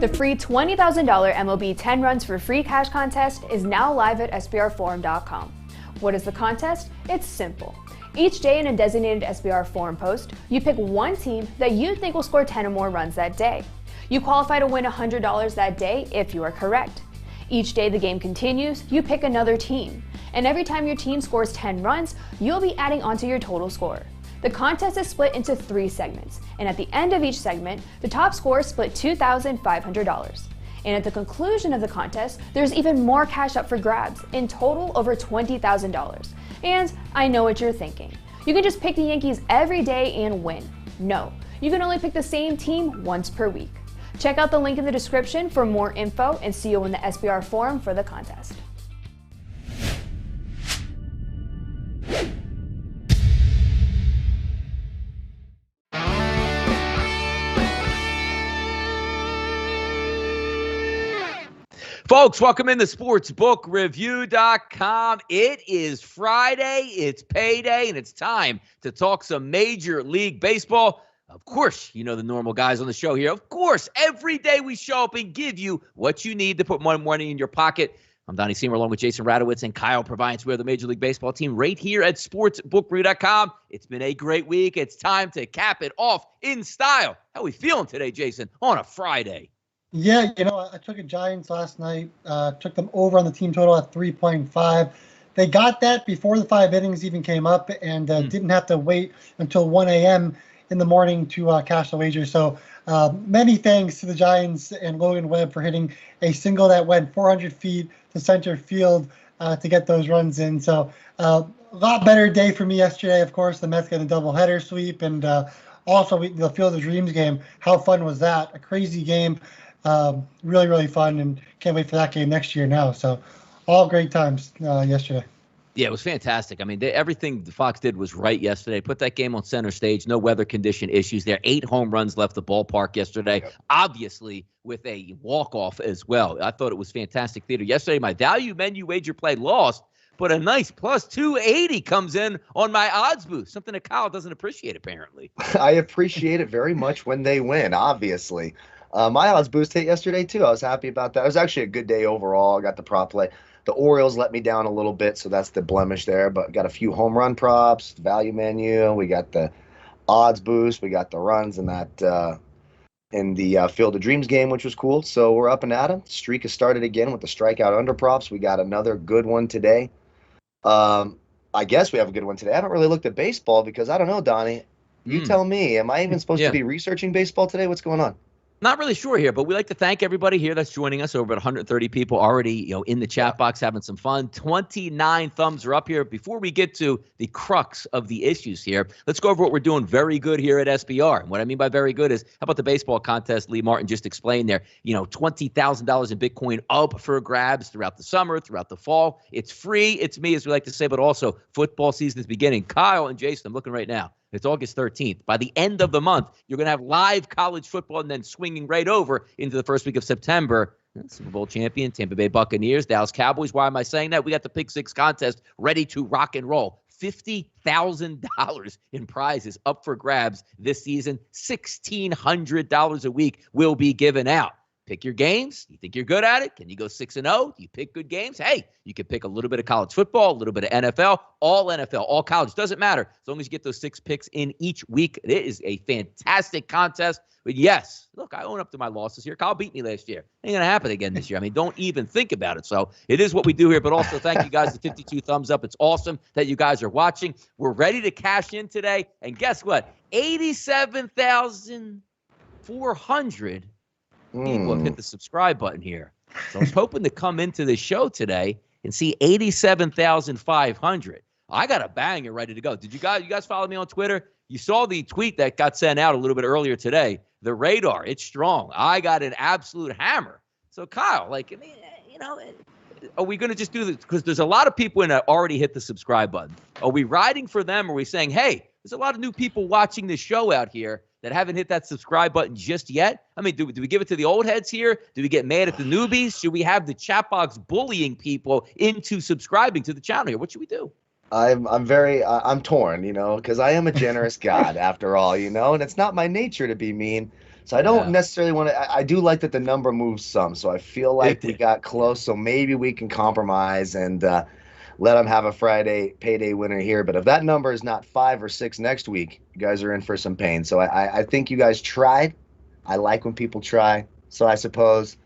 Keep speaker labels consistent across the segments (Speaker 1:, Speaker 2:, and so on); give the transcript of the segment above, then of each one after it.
Speaker 1: The free $20,000 MLB 10 Runs for Free Cash contest is now live at SBRforum.com. What is the contest? It's simple. Each day in a designated SBR Forum post, you pick one team that you think will score 10 or more runs that day. You qualify to win $100 that day if you are correct. Each day the game continues, you pick another team. And every time your team scores 10 runs, you'll be adding onto your total score. The contest is split into 3 segments, and at the end of each segment, the top scorers split $2,500. And at the conclusion of the contest, there's even more cash up for grabs, in total over $20,000. And I know what you're thinking. You can just pick the Yankees every day and win. No, you can only pick the same team once per week. Check out the link in the description for more info and see you in the SBR Forum for the contest.
Speaker 2: Folks, welcome into SportsbookReview.com. It is Friday, it's payday, and it's time to talk some Major League Baseball. Of course, you know the normal guys on the show here. Of course, every day we show up and give you what you need to put more money in your pocket. I'm Donnie Seymour along with Jason Radowitz and Kyle Purviance. We're the Major League Baseball team right here at SportsbookReview.com. It's been a great week. It's time to cap it off in style. How are we feeling today, Jason, on a Friday?
Speaker 3: Yeah, I took a Giants last night, took them over on the team total at 3.5. They got that before the 5 innings even came up and didn't have to wait until 1 a.m. in the morning to cash the wager. So many thanks to the Giants and Logan Webb for hitting a single that went 400 feet to center field to get those runs in. So a lot better day for me yesterday. Of course, the Mets got a doubleheader sweep, and also the Field of Dreams game. How fun was that? A crazy game. Really, really fun, and can't wait for that game next year now. So all great times yesterday.
Speaker 2: Yeah, it was fantastic. I mean, everything the Fox did was right yesterday. Put that game on center stage. No weather condition issues there. 8 home runs left the ballpark yesterday, obviously with a walk-off as well. I thought it was fantastic theater. Yesterday, my value menu wager play lost, but a nice plus 280 comes in on my odds boost, something that Kyle doesn't appreciate apparently.
Speaker 4: I appreciate it very much when they win, obviously. My odds boost hit yesterday, too. I was happy about that. It was actually a good day overall. I got the prop play. The Orioles let me down a little bit, so that's the blemish there. But got a few home run props, value menu. We got the odds boost. We got the runs in that in the Field of Dreams game, which was cool. So we're up and at 'em. Streak has started again with the strikeout under props. We got another good one today. I guess we have a good one today. I haven't really looked at baseball because I don't know, Donnie. You tell me. Am I even supposed to be researching baseball today? What's going on?
Speaker 2: Not really sure here, but we'd like to thank everybody here that's joining us. Over 130 people already, in the chat box having some fun. 29 thumbs are up here. Before we get to the crux of the issues here, let's go over what we're doing very good here at SBR. And what I mean by very good is, how about the baseball contest Lee Martin just explained there? $20,000 in Bitcoin up for grabs throughout the summer, throughout the fall. It's free. It's me, as we like to say, but also football season is beginning. Kyle and Jason, I'm looking right now. It's August 13th. By the end of the month, you're going to have live college football and then swinging right over into the first week of September. Super Bowl champion, Tampa Bay Buccaneers, Dallas Cowboys. Why am I saying that? We got the Pick Six contest ready to rock and roll. $50,000 in prizes up for grabs this season. $1,600 a week will be given out. Pick your games. You think you're good at it? Can you go 6-0? Do you pick good games? Hey, you can pick a little bit of college football, a little bit of NFL, all college. Doesn't matter. As long as you get those 6 picks in each week. It is a fantastic contest. But yes, look, I own up to my losses here. Kyle beat me last year. Ain't going to happen again this year. I mean, don't even think about it. So it is what we do here. But also thank you guys, the 52 thumbs up. It's awesome that you guys are watching. We're ready to cash in today. And guess what? 87,400 people have hit the subscribe button here. So I was hoping to come into the show today and see 87,500. I got a banger ready to go. Did you guys follow me on Twitter? You saw the tweet that got sent out a little bit earlier today. The radar, it's strong. I got an absolute hammer. So Kyle, are we going to just do this? Because there's a lot of people in that already hit the subscribe button. Are we riding for them? Or are we saying, hey, there's a lot of new people watching this show out here that haven't hit that subscribe button just yet? I mean, do we give it to the old heads here? Do we get mad at the newbies? Should we have the chat box bullying people into subscribing to the channel here? What should we do?
Speaker 4: I'm torn, because I am a generous God after all, and it's not my nature to be mean. So I don't necessarily want to. I do like that the number moves some. So I feel like we got close. So maybe we can compromise and let them have a Friday payday winner here. But if that number is not 5 or 6 next week, you guys are in for some pain. So I think you guys tried. I like when people try. So I suppose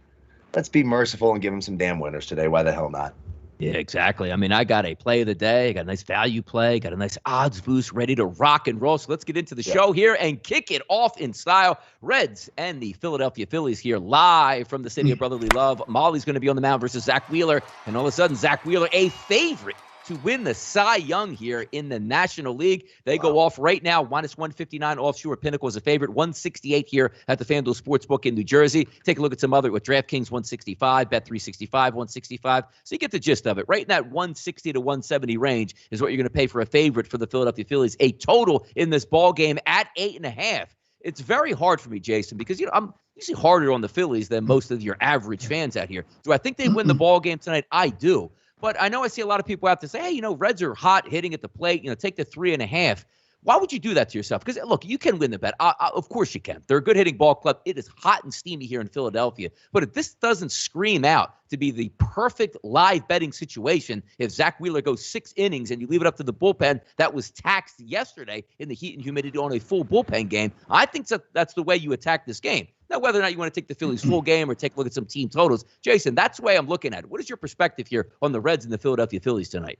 Speaker 4: let's be merciful and give them some damn winners today. Why the hell not?
Speaker 2: Yeah, exactly. I mean, I got a play of the day. I got a nice value play. Got a nice odds boost ready to rock and roll. So let's get into the show here and kick it off in style. Reds and the Philadelphia Phillies here live from the city of brotherly love. Molly's going to be on the mound versus Zach Wheeler. And all of a sudden, Zach Wheeler, a favorite to win the Cy Young here in the National League. They go off right now, minus 159 offshore. Pinnacle is a favorite, 168 here at the FanDuel Sportsbook in New Jersey. Take a look at some other with DraftKings 165, Bet365 165. So you get the gist of it. Right in that 160 to 170 range is what you're going to pay for a favorite for the Philadelphia Phillies. A total in this ball game at 8.5. It's very hard for me, Jason, because I'm usually harder on the Phillies than most of your average fans out here. Do I think they win the ball game tonight? I do. But I know I see a lot of people out there say, hey, Reds are hot hitting at the plate. Take the 3.5. Why would you do that to yourself? Because, look, you can win the bet. Of course you can. They're a good hitting ball club. It is hot and steamy here in Philadelphia. But if this doesn't scream out to be the perfect live betting situation, if Zach Wheeler goes 6 innings and you leave it up to the bullpen that was taxed yesterday in the heat and humidity on a full bullpen game, I think that's the way you attack this game. Now, whether or not you want to take the Phillies full game or take a look at some team totals, Jason, that's the way I'm looking at it. What is your perspective here on the Reds and the Philadelphia Phillies tonight?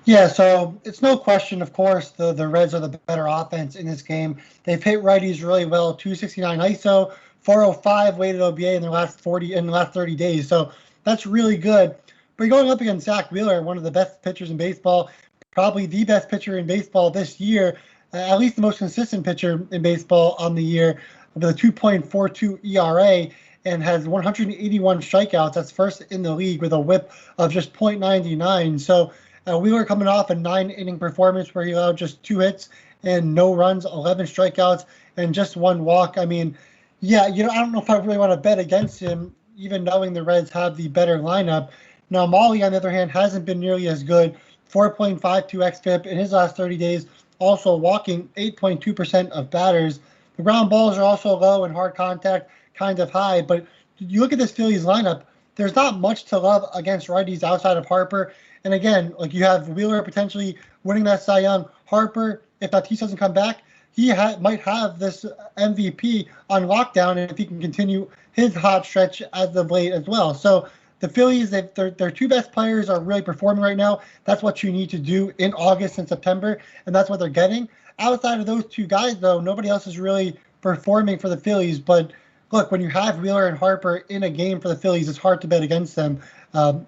Speaker 3: Yeah, so it's no question, of course, the Reds are the better offense in this game. They've hit righties really well, 269 ISO, 405 weighted OBA in the last 30 days. So that's really good. But you're going up against Zach Wheeler, one of the best pitchers in baseball, probably the best pitcher in baseball this year, at least the most consistent pitcher in baseball on the year, with a 2.42 ERA and has 181 strikeouts. That's first in the league with a whip of just .99. So Wheeler coming off a 9-inning performance where he allowed just 2 hits and no runs, 11 strikeouts, and just 1 walk. I mean, yeah, I don't know if I really want to bet against him, even knowing the Reds have the better lineup. Now, Molly, on the other hand, hasn't been nearly as good. 4.52 xFIP in his last 30 days, also walking 8.2% of batters. The ground balls are also low and hard contact kind of high, but you look at this Phillies lineup, there's not much to love against righties outside of Harper. And again, like you have Wheeler potentially winning that Cy Young. Harper, if Tatis doesn't come back, he might have this MVP on lockdown, and if he can continue his hot stretch as of late as well. So the Phillies, their 2 best players are really performing right now. That's what you need to do in August and September, and that's what they're getting. Outside of those 2 guys, though, nobody else is really performing for the Phillies. But look, when you have Wheeler and Harper in a game for the Phillies, it's hard to bet against them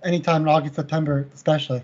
Speaker 3: anytime in August, September, especially.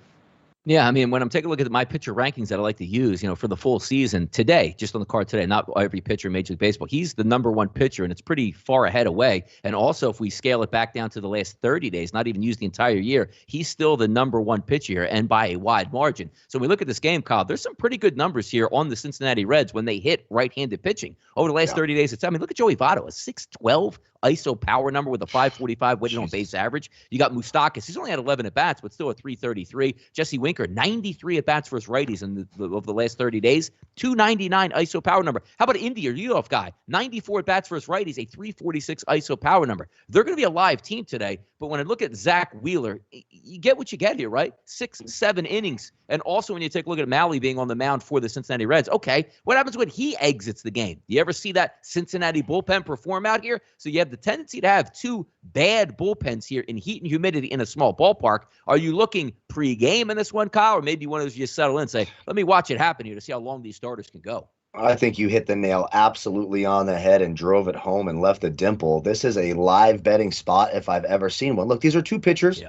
Speaker 2: Yeah, I mean, when I'm taking a look at my pitcher rankings that I like to use, for the full season today, just on the card today, not every pitcher in Major League Baseball, he's the number 1 pitcher, and it's pretty far ahead away. And also, if we scale it back down to the last 30 days, not even use the entire year, he's still the number 1 pitcher here, and by a wide margin. So when we look at this game, Kyle, there's some pretty good numbers here on the Cincinnati Reds when they hit right-handed pitching. Over the last 30 days, look at Joey Votto, a 612 ISO power number with a 545 weighted on base average. You got Moustakas. He's only had 11 at-bats, but still a 333. Jesse Winker, 93 at-bats for his righties over the last 30 days. 299 ISO power number. How about Indy, your leadoff guy? 94 at-bats for his righties, a 346 ISO power number. They're going to be a live team today, but when I look at Zach Wheeler, you get what you get here, right? 6-7 innings. And also when you take a look at Malley being on the mound for the Cincinnati Reds, okay, what happens when he exits the game? You ever see that Cincinnati bullpen perform out here? So you have the tendency to have 2 bad bullpens here in heat and humidity in a small ballpark. Are you looking pre-game in this one, Kyle, or maybe you want to just settle in and say, let me watch it happen here to see how long these starters can go?
Speaker 4: I think you hit the nail absolutely on the head and drove it home and left a dimple. This is a live betting spot if I've ever seen one. Look, these are 2 pitchers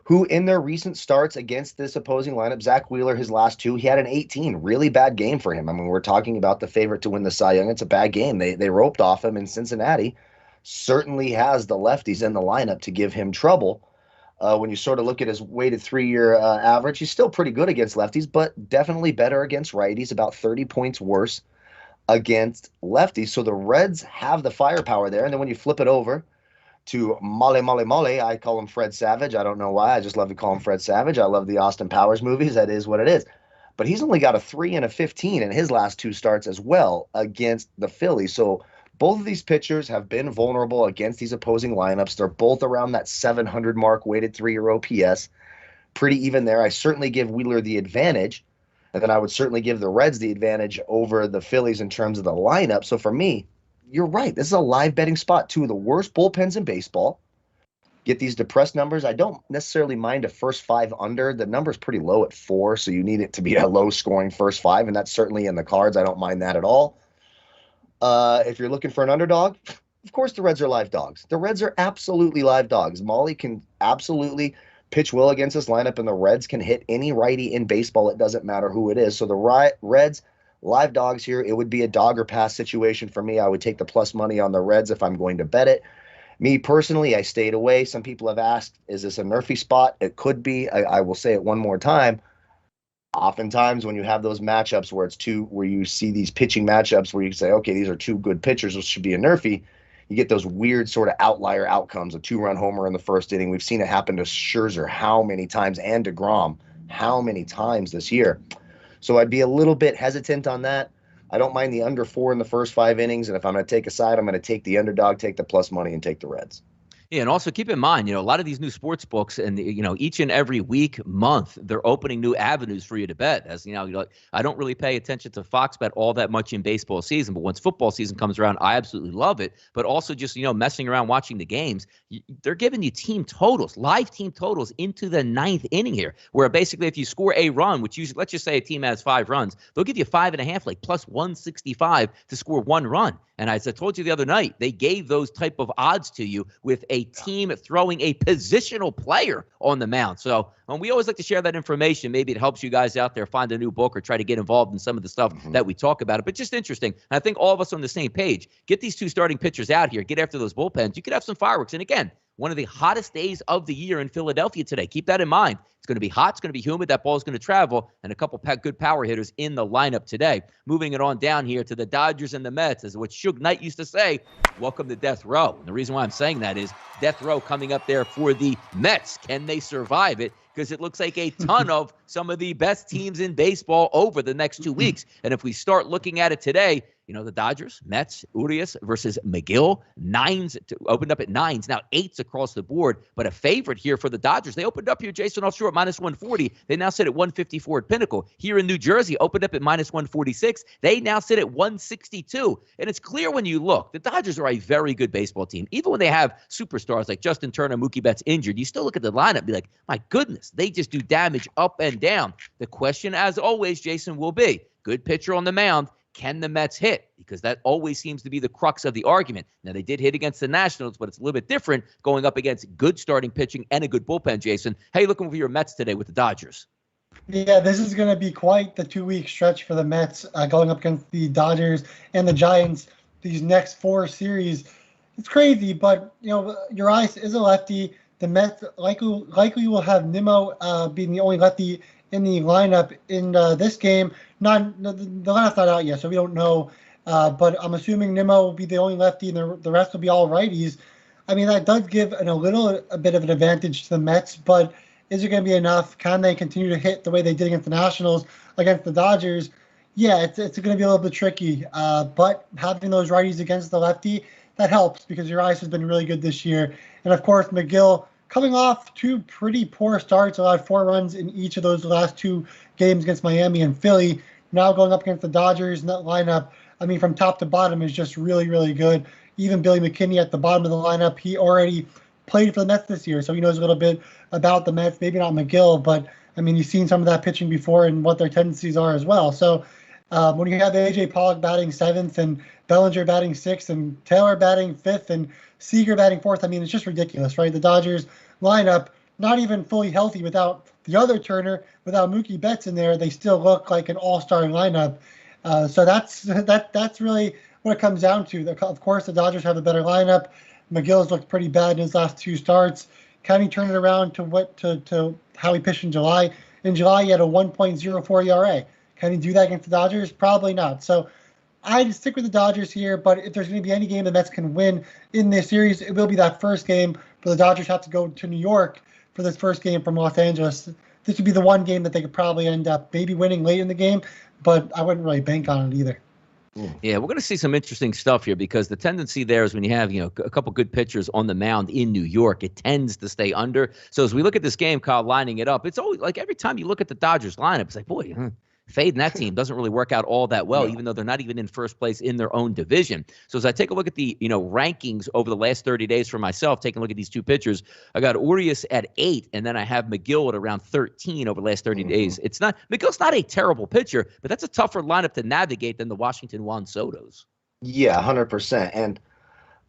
Speaker 4: who in their recent starts against this opposing lineup, Zach Wheeler, his last 2, he had an 18. Really bad game for him. I mean, we're talking about the favorite to win the Cy Young. It's a bad game. They roped off him in Cincinnati. Certainly has the lefties in the lineup to give him trouble. When you sort of look at his weighted 3-year average, he's still pretty good against lefties, but definitely better against righties, about 30 points worse against lefties. So the Reds have the firepower there. And then when you flip it over to Mole, I call him Fred Savage. I don't know why. I just love to call him Fred Savage. I love the Austin Powers movies. That is what it is. But he's only got a 3 and a 15 in his last 2 starts as well against the Phillies. So Both of these pitchers have been vulnerable against these opposing lineups. They're both around that 700 mark, weighted 3-year OPS. Pretty even there. I certainly give Wheeler the advantage, and then I would certainly give the Reds the advantage over the Phillies in terms of the lineup. So for me, you're right. This is a live betting spot. Two of the worst bullpens in baseball. Get these depressed numbers. I don't necessarily mind a first 5 under. The number's pretty low at 4, so you need it to be a low-scoring first 5, and that's certainly in the cards. I don't mind that at all. If you're looking for an underdog, of course the Reds are live dogs. The Reds are absolutely live dogs. Molly can absolutely pitch well against this lineup, and the Reds can hit any righty in baseball. It doesn't matter who it is. So the Reds, live dogs here. It would be a dog or pass situation for me. I would take the plus money on the Reds if I'm going to bet it. Me personally, I stayed away. Some people have asked, is this a nerfy spot? It could be. I will say it one more time. Oftentimes when you have those matchups where you see these pitching matchups where you can say, okay, these are two good pitchers, this should be a nerfy, you get those weird sort of outlier outcomes, a 2-run homer in the first inning. We've seen it happen to Scherzer how many times, and DeGrom how many times this year. So I'd be a little bit hesitant on that. I don't mind the under 4 in the first 5 innings, and if I'm going to take a side, I'm going to take the underdog, take the plus money, and take the Reds.
Speaker 2: Yeah, and also keep in mind, a lot of these new sports books, and each and every week, month, they're opening new avenues for you to bet. As I don't really pay attention to Fox Bet all that much in baseball season, but once football season comes around, I absolutely love it. But also just messing around watching the games, they're giving you team totals, live team totals into the 9th inning here, where basically if you score a run, which usually, let's just say a team has 5 runs, they'll give you 5.5, like plus 165 to score 1 run. And as I told you the other night, they gave those type of odds to you with a team throwing a positional player on the mound. So we always like to share that information. Maybe it helps you guys out there find a new book or try to get involved in some of the stuff that we talk about. But just interesting. And I think all of us are on the same page. Get these 2 starting pitchers out here. Get after those bullpens. You could have some fireworks. And again, one of the hottest days of the year in Philadelphia today. Keep that in mind. It's going to be hot. It's going to be humid. That ball is going to travel. And a couple good power hitters in the lineup today. Moving it on down here to the Dodgers and the Mets, as what Suge Knight used to say, welcome to death row. And the reason why I'm saying that is death row coming up there for the Mets. Can they survive it? Because it looks like a ton of some of the best teams in baseball over the next 2 weeks. And if we start looking at it today, the Dodgers, Mets, Urias versus McGill, 9s opened up at 9s, now 8s across the board. But a favorite here for the Dodgers. They opened up here, Jason, offshore at minus 140. They now sit at 154 at Pinnacle. Here in New Jersey, opened up at minus 146. They now sit at 162. And it's clear when you look, the Dodgers are a very good baseball team. Even when they have superstars like Justin Turner, Mookie Betts injured, you still look at the lineup and be like, my goodness, they just do damage up and down. The question, as always, Jason, will be, good pitcher on the mound, can the Mets hit? Because that always seems to be the crux of the argument. Now, they did hit against the Nationals, but it's a little bit different going up against good starting pitching and a good bullpen, Jason. How are you looking for your Mets today with the Dodgers?
Speaker 3: Yeah, this is going to be quite the 2-week stretch for the Mets going up against the Dodgers and the Giants these next 4 series. It's crazy, but, Urias is a lefty. The Mets likely will have Nimmo being the only lefty in the lineup in this game. The lineup's not out yet, so we don't know. But I'm assuming Nimmo will be the only lefty, and the rest will be all righties. I mean, that does give a bit of an advantage to the Mets, but is it going to be enough? Can they continue to hit the way they did against the Nationals, against the Dodgers? Yeah, it's going to be a little bit tricky. But having those righties against the lefty, that helps because Urias has been really good this year. And, of course, McGill, coming off 2 pretty poor starts, allowed 4 runs in each of those last 2 games against Miami and Philly. Now going up against the Dodgers, and that lineup, I mean, from top to bottom is just really, really good. Even Billy McKinney at the bottom of the lineup, he already played for the Mets this year, so he knows a little bit about the Mets. Maybe not McGill, but, I mean, he's seen some of that pitching before and what their tendencies are as well. So when you have A.J. Pollock batting 7th and Bellinger batting 6th and Taylor batting 5th and Seager batting 4th, I mean, it's just ridiculous, right? The Dodgers lineup, not even fully healthy without the other Turner, without Mookie Betts in there, they still look like an all-star lineup. So that's really what it comes down to. Of course, the Dodgers have a better lineup. McGill's looked pretty bad in his last 2 starts. Can he turn it around to how he pitched in July? In July, he had a 1.04 ERA. Can he do that against the Dodgers? Probably not. So I'd stick with the Dodgers here, but if there's going to be any game the Mets can win in this series, it will be that first game. But the Dodgers have to go to New York for this first game from Los Angeles. This would be the one game that they could probably end up maybe winning late in the game, but I wouldn't really bank on it either.
Speaker 2: Yeah, we're going to see some interesting stuff here because the tendency there is when you have, a couple good pitchers on the mound in New York, it tends to stay under. So as we look at this game, Kyle, lining it up, it's always like every time you look at the Dodgers lineup, it's like, boy, fading that team doesn't really work out all that well, even though they're not even in first place in their own division. So as I take a look at the, rankings over the last 30 days for myself, taking a look at these two pitchers, I got Urias at 8, and then I have McGill at around 13 over the last 30 days. McGill's not a terrible pitcher, but that's a tougher lineup to navigate than the Washington Juan Sotos.
Speaker 4: Yeah, 100%. And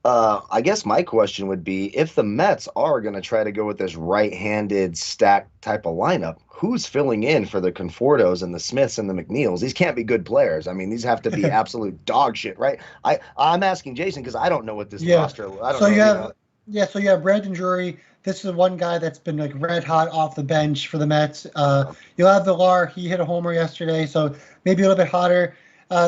Speaker 4: I guess my question would be, if the Mets are going to try to go with this right-handed stacked type of lineup, who's filling in for the Confortos and the Smiths and the McNeils? These can't be good players. I mean, these have to be absolute dog shit, right? I'm asking Jason because I don't know what this roster. So
Speaker 3: you have Brandon Drury. This is one guy that's been like red hot off the bench for the Mets. You'll have Villar. He hit a homer yesterday, so maybe a little bit hotter.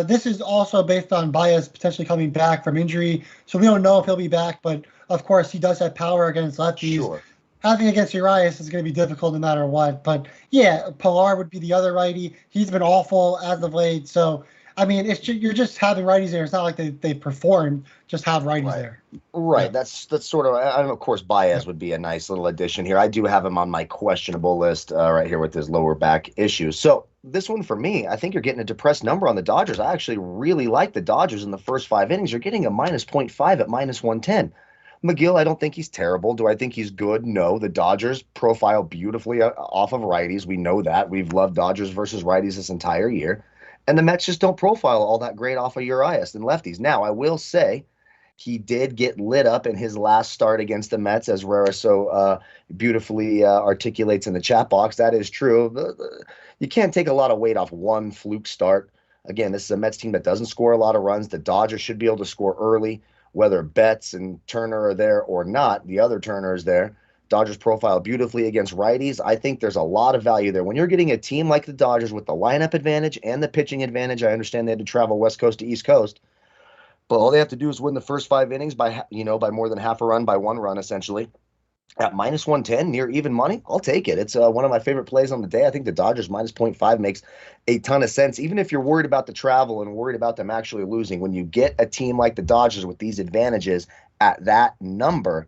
Speaker 3: This is also based on Baez potentially coming back from injury, so we don't know if he'll be back, but of course he does have power against lefties.
Speaker 4: Sure.
Speaker 3: Having against Urias is going to be difficult no matter what. But yeah, Pilar would be the other righty. He's been awful as of late, so I mean, you're just having righties there. It's not like they performed. Just have righties there.
Speaker 4: Right. Yeah. That's sort of. Of course, Baez would be a nice little addition here. I do have him on my questionable list right here with his lower back issues. So this one for me, I think you're getting a depressed number on the Dodgers. I actually really like the Dodgers in the first 5 innings. You're getting a -0.5 at -110. McGill, I don't think he's terrible. Do I think he's good? No. The Dodgers profile beautifully off of righties. We know that. We've loved Dodgers versus righties this entire year. And the Mets just don't profile all that great off of Urias and lefties. Now, I will say he did get lit up in his last start against the Mets, as Rara so beautifully articulates in the chat box. That is true. You can't take a lot of weight off one fluke start. Again, this is a Mets team that doesn't score a lot of runs. The Dodgers should be able to score early, whether Betts and Turner are there or not. The other Turner is there. Dodgers profile beautifully against righties. I think there's a lot of value there. When you're getting a team like the Dodgers with the lineup advantage and the pitching advantage, I understand they had to travel West Coast to East Coast, but all they have to do is win the first 5 innings by more than half a run, by 1 run, essentially. At -110, near even money, I'll take it. It's one of my favorite plays on the day. I think the Dodgers -0.5 makes a ton of sense. Even if you're worried about the travel and worried about them actually losing, when you get a team like the Dodgers with these advantages at that number,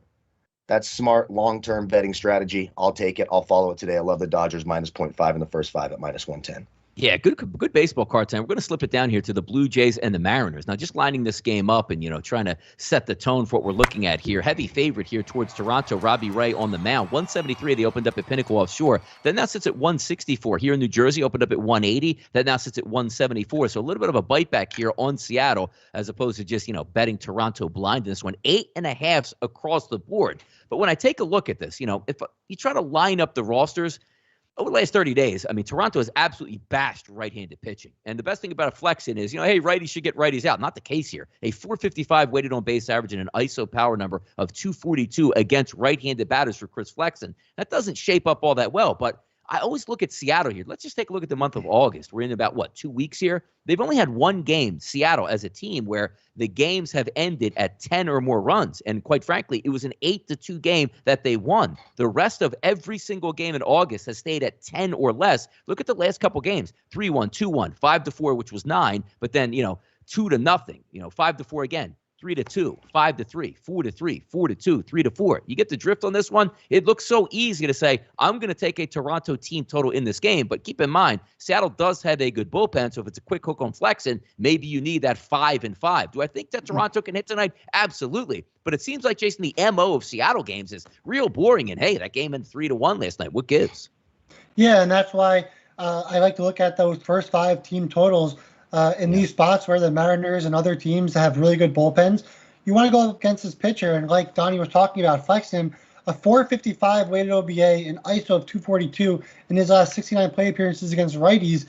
Speaker 4: that's smart long-term betting strategy. I'll take it. I'll follow it today. I love the Dodgers -0.5 in the first 5 at -110.
Speaker 2: Yeah, good baseball card time. We're going to slip it down here to the Blue Jays and the Mariners. Now, just lining this game up and, trying to set the tone for what we're looking at here. Heavy favorite here towards Toronto, Robbie Ray on the mound. 173, they opened up at Pinnacle Offshore. That now sits at 164. Here in New Jersey, opened up at 180. That now sits at 174. So a little bit of a bite back here on Seattle as opposed to just, betting Toronto blind in this one. 8.5 across the board. But when I take a look at this, if you try to line up the rosters, over the last 30 days, I mean, Toronto has absolutely bashed right-handed pitching. And the best thing about a flex-in is, hey, righties should get righties out. Not the case here. A 455 weighted on base average and an ISO power number of 242 against right-handed batters for Chris Flexen. That doesn't shape up all that well, but I always look at Seattle here. Let's just take a look at the month of August. We're in about, 2 weeks here? They've only had one game, Seattle, as a team where the games have ended at 10 or more runs. And quite frankly, it was an 8-2 game that they won. The rest of every single game in August has stayed at 10 or less. Look at the last couple games. 3-1, 2-1, 5-4, which was 9. But then, 2-0, 5-4 again. 3-2, 5-3, 4-3, 4-2, 3-4. You get the drift on this one. It looks so easy to say, I'm going to take a Toronto team total in this game. But keep in mind, Seattle does have a good bullpen. So if it's a quick hook on Flexen, maybe you need that 5-5. Do I think that Toronto can hit tonight? Absolutely. But it seems like, Jason, the MO of Seattle games is real boring. And hey, that game ended 3-1 last night. What gives?
Speaker 3: Yeah, and that's why I like to look at those first 5 team totals. In these spots where the Mariners and other teams have really good bullpens, you want to go up against this pitcher. And like Donnie was talking about, Flexen, a 455 weighted OBA, an ISO of 242 in his last 69 plate appearances against righties.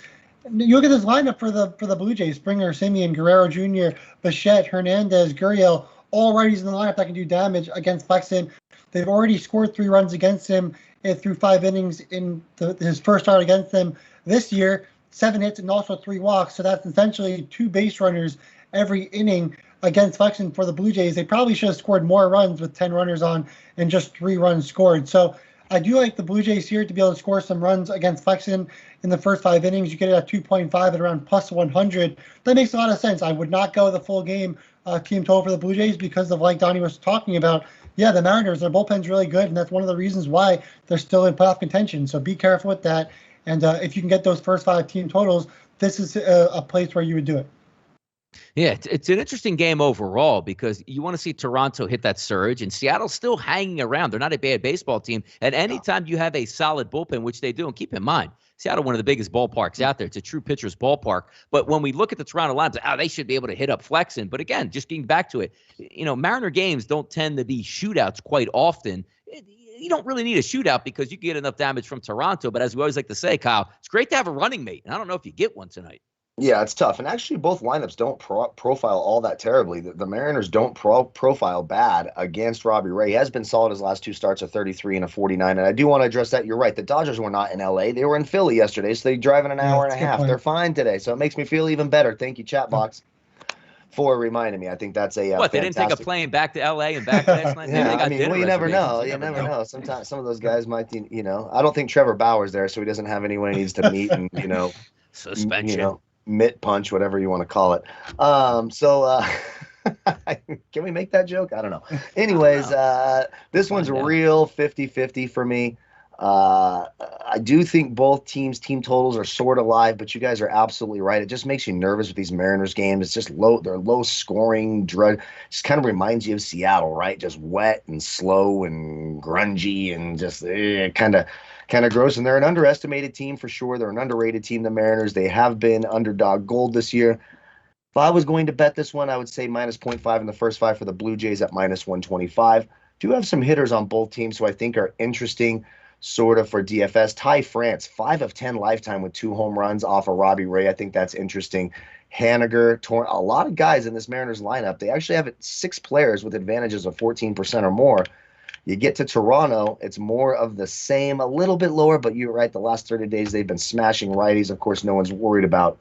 Speaker 3: You look at this lineup for the Blue Jays: Springer, Simeon, Guerrero Jr., Bichette, Hernandez, Gurriel, all righties in the lineup that can do damage against Flexen. They've already scored 3 runs against him through 5 innings in his first start against them this year. 7 hits and also 3 walks. So that's essentially 2 base runners every inning against Flexen for the Blue Jays. They probably should have scored more runs with 10 runners on and just 3 runs scored. So I do like the Blue Jays here to be able to score some runs against Flexen in the first 5 innings. You get it at 2.5 at around plus 100. That makes a lot of sense. I would not go the full game team total for the Blue Jays because of, like Donnie was talking about, yeah, the Mariners, their bullpen's really good, and that's one of the reasons why they're still in playoff contention. So be careful with that. And if you can get those first 5 team totals, this is a place where you would do it.
Speaker 2: Yeah, it's an interesting game overall because you want to see Toronto hit that surge, and Seattle's still hanging around. They're not a bad baseball team. And anytime you have a solid bullpen, which they do, and keep in mind, Seattle, one of the biggest ballparks out there. It's a true pitcher's ballpark. But when we look at the Toronto lineup, they should be able to hit up Flexen. But again, just getting back to it, Mariner games don't tend to be shootouts quite often. You don't really need a shootout because you can get enough damage from Toronto. But as we always like to say, Kyle, it's great to have a running mate. And I don't know if you get one tonight.
Speaker 4: Yeah, it's tough. And actually, both lineups don't profile all that terribly. The Mariners don't profile bad against Robbie Ray. He has been solid his last 2 starts, a 33 and a 49. And I do want to address that. You're right. The Dodgers were not in L.A. They were in Philly yesterday, so they drive in an hour and a half. They're fine today, so it makes me feel even better. Thank you, Chatbox, for reminding me. I think that's a
Speaker 2: What, they didn't take a plane back to L.A. and back last night?
Speaker 4: Yeah, I mean, well, you never know. You never know. Sometimes some of those guys might, I don't think Trevor Bauer's there, so he doesn't have anyone he needs to meet and,
Speaker 2: suspension.
Speaker 4: Mitt punch, whatever you want to call it. Can we make that joke? I don't know. Anyways, this one's real 50-50 for me. I do think both teams' team totals are sort of live, but you guys are absolutely right. It just makes you nervous with these Mariners games. It's just low. They're low scoring. Just kind of reminds you of Seattle, right? Just wet and slow and grungy and just kind of gross. And they're an underestimated team for sure. They're an underrated team, the Mariners. They have been underdog gold this year. If I was going to bet this one, I would say minus 0.5 in the first 5 for the Blue Jays at minus 125. Do have some hitters on both teams who I think are interesting sort of for DFS. Ty France, 5 of 10 lifetime with 2 home runs off of Robbie Ray. I think that's interesting. Haniger, a lot of guys in this Mariners lineup. They actually have 6 players with advantages of 14% or more. You get to Toronto, it's more of the same, a little bit lower, but you're right. The last 30 days, they've been smashing righties. Of course, no one's worried about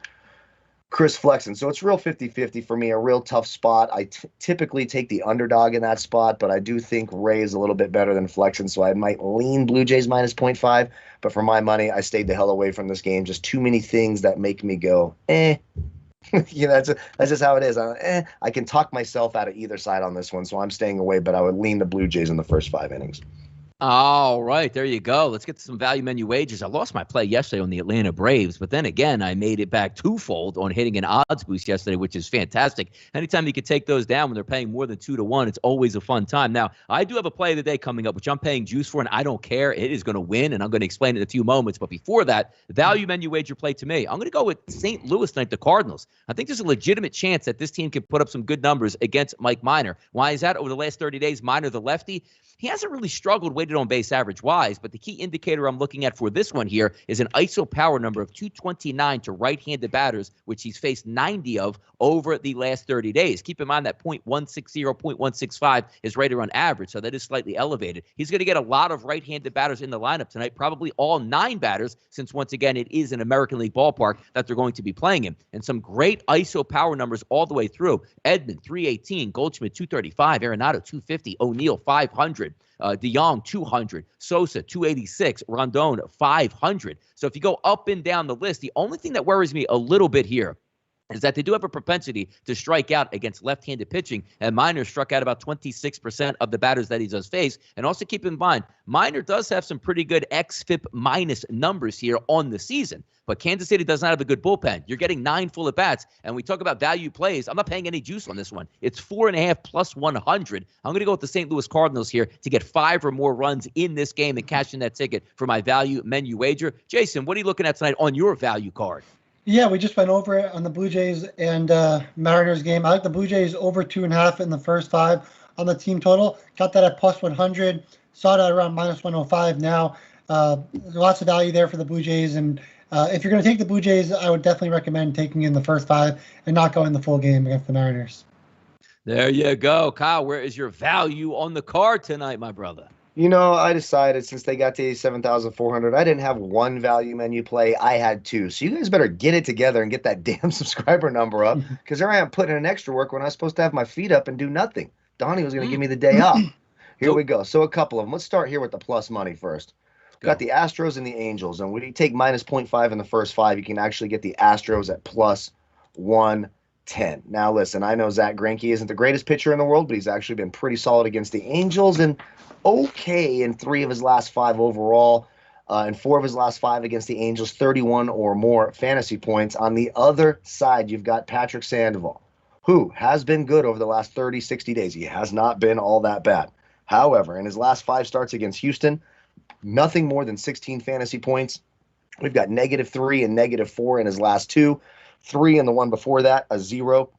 Speaker 4: Chris Flexen. So it's real 50-50 for me, a real tough spot. I typically take the underdog in that spot, but I do think Ray is a little bit better than Flexen, so I might lean Blue Jays minus 0.5. But for my money, I stayed the hell away from this game. Just too many things that make me go, that's just how it is. I can talk myself out of either side on this one, so I'm staying away, but I would lean the Blue Jays in the first 5 innings.
Speaker 2: All right, there you go. Let's get to some value menu wagers. I lost my play yesterday on the Atlanta Braves, but then again, I made it back twofold on hitting an odds boost yesterday, which is fantastic. Anytime you can take those down when they're paying more than 2-1, it's always a fun time. Now, I do have a play of the day coming up, which I'm paying juice for, and I don't care. It is going to win, and I'm going to explain it in a few moments. But before that, value menu wager play to me. I'm going to go with St. Louis tonight, the Cardinals. I think there's a legitimate chance that this team can put up some good numbers against Mike Minor. Why is that? Over the last 30 days, Minor, the lefty, he hasn't really struggled weighted on base average wise, but the key indicator I'm looking at for this one here is an ISO power number of 229 to right-handed batters, which he's faced 90 of over the last 30 days. Keep in mind that .160, .165 is right around average, so that is slightly elevated. He's going to get a lot of right-handed batters in the lineup tonight, probably all 9 batters, since once again it is an American League ballpark that they're going to be playing in. And some great ISO power numbers all the way through. Edman, 318, Goldschmidt, 235, Arenado, 250, O'Neill, 500. DeYoung, 200, Sosa, 286, Rondon, 500. So if you go up and down the list, the only thing that worries me a little bit here is that they do have a propensity to strike out against left-handed pitching, and Minor struck out about 26% of the batters that he does face. And also keep in mind, Minor does have some pretty good xFIP minus numbers here on the season, but Kansas City does not have a good bullpen. You're getting 9 full at bats, and we talk about value plays. I'm not paying any juice on this one. It's 4.5 plus 100. I'm going to go with the St. Louis Cardinals here to get 5 or more runs in this game and cash in that ticket for my value menu wager. Jason, what are you looking at tonight on your value card?
Speaker 3: Yeah, we just went over it on the Blue Jays and Mariners game. I like the Blue Jays over 2.5 in the first 5 on the team total. Got that at plus 100. Saw that around minus 105 now. Lots of value there for the Blue Jays. And if you're going to take the Blue Jays, I would definitely recommend taking in the first 5 and not going the full game against the Mariners.
Speaker 2: There you go. Kyle, where is your value on the card tonight, my brother?
Speaker 4: I decided since they got to 87,400, I didn't have one value menu play. I had 2. So you guys better get it together and get that damn subscriber number up, because here I am putting in extra work when I was supposed to have my feet up and do nothing. Donnie was going to give me the day off. Here we go. So a couple of them. Let's start here with the plus money first. Got the Astros and the Angels. And when you take minus 0.5 in the first 5, you can actually get the Astros at plus 110. Now, listen, I know Zach Greinke isn't the greatest pitcher in the world, but he's actually been pretty solid against the Angels and okay in 3 of his last 5 overall. And 4 of his last 5 against the Angels, 31 or more fantasy points. On the other side, you've got Patrick Sandoval, who has been good over the last 30, 60 days. He has not been all that bad. However, in his last 5 starts against Houston, nothing more than 16 fantasy points. We've got -3 and -4 in his last 2. 3 in the one before that, a 0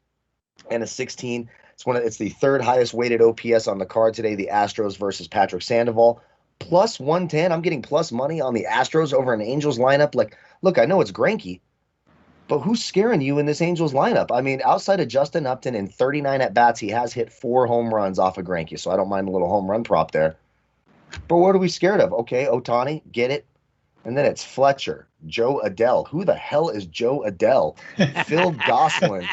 Speaker 4: and a 16. It's the 3rd highest weighted OPS on the card today, the Astros versus Patrick Sandoval. Plus 110. I'm getting plus money on the Astros over an Angels lineup. Like, look, I know it's Greinke, but who's scaring you in this Angels lineup? I mean, outside of Justin Upton in 39 at-bats, he has hit 4 home runs off of Greinke, so I don't mind a little home run prop there. But what are we scared of? Okay, Ohtani, get it. And then it's Fletcher, Joe Adele. Who the hell is Joe Adele? Phil Gosselin.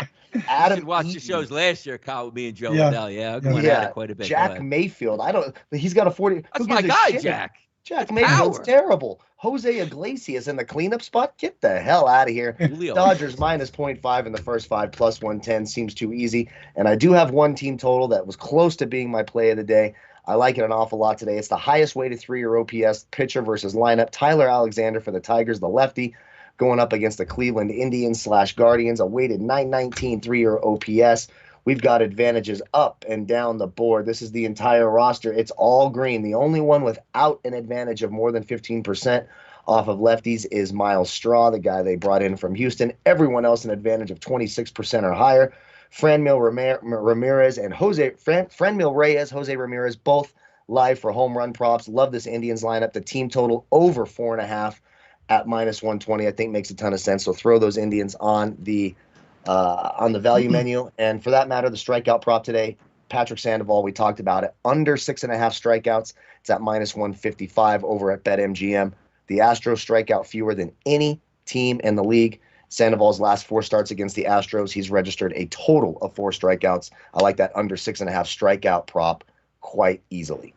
Speaker 4: Adam
Speaker 2: you watched the shows last year, Kyle, with me and Joe Adele. Yeah, going at it quite a bit.
Speaker 4: Jack Mayfield. He's got a 40.
Speaker 2: That's my guy, Jack.
Speaker 4: Jack Mayfield's terrible. Jose Iglesias in the cleanup spot. Get the hell out of here.
Speaker 2: Julio.
Speaker 4: Dodgers minus 0.5 in the first 5, plus 110 seems too easy. And I do have one team total that was close to being my play of the day. I like it an awful lot today. It's the highest weighted 3-year OPS pitcher versus lineup. Tyler Alexander for the Tigers, the lefty, going up against the Cleveland Indians / Guardians, a weighted 919 3-year OPS. We've got advantages up and down the board. This is the entire roster. It's all green. The only one without an advantage of more than 15% off of lefties is Miles Straw, the guy they brought in from Houston. Everyone else an advantage of 26% or higher. Franmil Ramirez and Franmil Reyes, Jose Ramirez, both live for home run props. Love this Indians lineup. The team total over 4.5 at minus 120, I think makes a ton of sense. So throw those Indians on the value menu. And for that matter, the strikeout prop today, Patrick Sandoval, we talked about it. Under 6.5 strikeouts, it's at minus 155 over at BetMGM. The Astros strike out fewer than any team in the league. Sandoval's last 4 starts against the Astros, he's registered a total of 4 strikeouts. I like that under 6.5 strikeout prop quite easily.